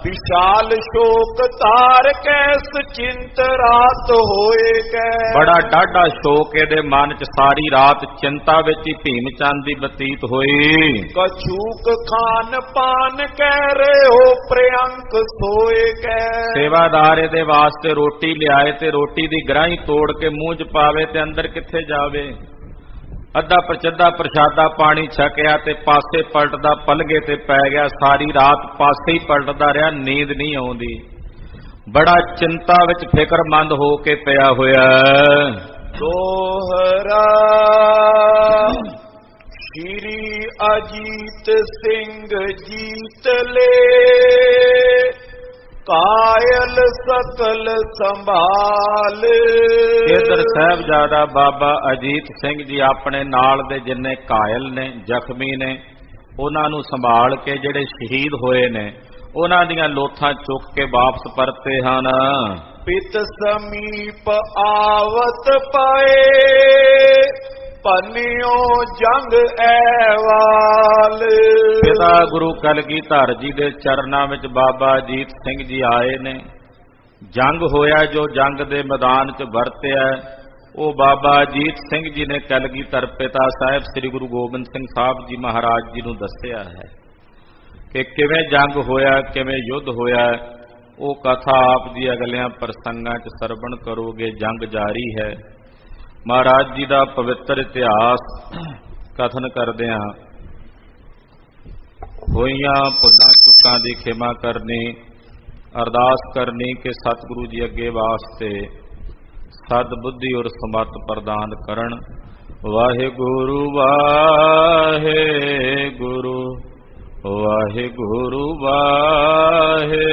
विशाल शोक तार कैस चिंत रात होए कै। ਬੜਾ ਡਾਢਾ ਸ਼ੋਕ ਇਹਦੇ ਮਨ ਚ ਸਾਰੀ ਰਾਤ ਚਿੰਤਾ ਵਿੱਚ ਹੀ ਭੀਮ ਚੰਦ ਦੀ ਬਤੀਤ ਹੋਈ। कछूक खान पान कह रहे हो प्रियंक सोए कै। ਸੇਵਾਦਾਰ ਇਹਦੇ ਵਾਸਤੇ ਰੋਟੀ ਲਿਆਏ ਤੇ ਰੋਟੀ ਦੀ ਗਰਾਹੀ ਤੋੜ ਕੇ ਮੂੰਹ ਚ ਪਾਵੇ ਤੇ ਅੰਦਰ ਕਿੱਥੇ ਜਾਵੇ। ਅੱਧਾ ਪ੍ਰਚੱਦਾ ਪ੍ਰਸ਼ਾਦਾ ਪਾਣੀ ਛਕਿਆ ਤੇ ਪਾਸੇ ਪਲਟਦਾ ਪਲਗੇ ਤੇ ਪੈ ਗਿਆ। ਸਾਰੀ ਰਾਤ ਪਾਸੇ ਹੀ ਪਲਟਦਾ ਰਿਹਾ, ਨੀਂਦ ਨਹੀਂ ਆਉਂਦੀ। ਬੜਾ ਚਿੰਤਾ ਵਿੱਚ ਫਿਕਰਮੰਦ ਹੋ ਕੇ ਪਿਆ ਹੋਇਆ। दोहरा श्री अजीत सिंह जीत ले कायल सकल संभाल। ਇਧਰ ਸਾਹਿਬਜ਼ਾਦਾ ਬਾਬਾ ਅਜੀਤ ਸਿੰਘ ਜੀ ਆਪਣੇ ਨਾਲ ਦੇ ਜਿੰਨੇ ਕਾਇਲ ਨੇ, ਜ਼ਖਮੀ ਨੇ, ਉਹਨਾਂ ਨੂੰ ਸੰਭਾਲ ਕੇ ਜਿਹੜੇ ਸ਼ਹੀਦ ਹੋਏ ਨੇ ਉਹਨਾਂ ਦੀਆਂ ਲੋਥਾਂ ਚੁੱਕ ਕੇ ਵਾਪਸ ਪਰਤੇ ਹਨ। पित समीप आवत पाए पनियो जंग ऐवाल। ਪਿਤਾ ਗੁਰੂ ਕਲਗੀਧਰ ਜੀ ਦੇ ਚਰਨਾਂ ਵਿੱਚ ਬਾਬਾ ਅਜੀਤ ਸਿੰਘ ਜੀ ਆਏ ਨੇ। ਜੰਗ ਹੋਇਆ ਜੋ ਜੰਗ ਦੇ ਮੈਦਾਨ 'ਚ ਵਰਤਿਆ ਉਹ ਬਾਬਾ ਅਜੀਤ ਸਿੰਘ ਜੀ ਨੇ ਕਲਗੀਧਰ ਪਿਤਾ ਸਾਹਿਬ ਸ੍ਰੀ ਗੁਰੂ ਗੋਬਿੰਦ ਸਿੰਘ ਸਾਹਿਬ ਜੀ ਮਹਾਰਾਜ ਜੀ ਨੂੰ ਦੱਸਿਆ ਹੈ ਕਿ ਕਿਵੇਂ ਜੰਗ ਹੋਇਆ, ਕਿਵੇਂ ਯੁੱਧ ਹੋਇਆ। ਉਹ ਕਥਾ ਆਪ ਦੀ ਅਗਲਿਆਂ ਪ੍ਰਸੰਗਾਂ 'ਚ ਸਰਵਣ ਕਰੋਗੇ। ਜੰਗ ਜਾਰੀ ਹੈ। ਮਹਾਰਾਜ ਜੀ ਦਾ ਪਵਿੱਤਰ ਇਤਿਹਾਸ ਕਥਨ ਕਰਦਿਆਂ ਹੋਈਆਂ ਭੁੱਲਾਂ ਚੁੱਕਾਂ ਦੀ ਖਿਮਾ ਕਰਨੀ, ਅਰਦਾਸ ਕਰਨੀ ਕਿ ਸਤਿਗੁਰੂ ਜੀ ਅੱਗੇ ਵਾਸਤੇ ਸਦ ਬੁੱਧੀ ਔਰ ਸਮਤ ਪ੍ਰਦਾਨ ਕਰਨ। ਵਾਹਿਗੁਰੂ ਵਾਹਿਗੁਰੂ ਵਾਹਿਗੁਰੂ ਵਾਹਿਗੁਰੂ।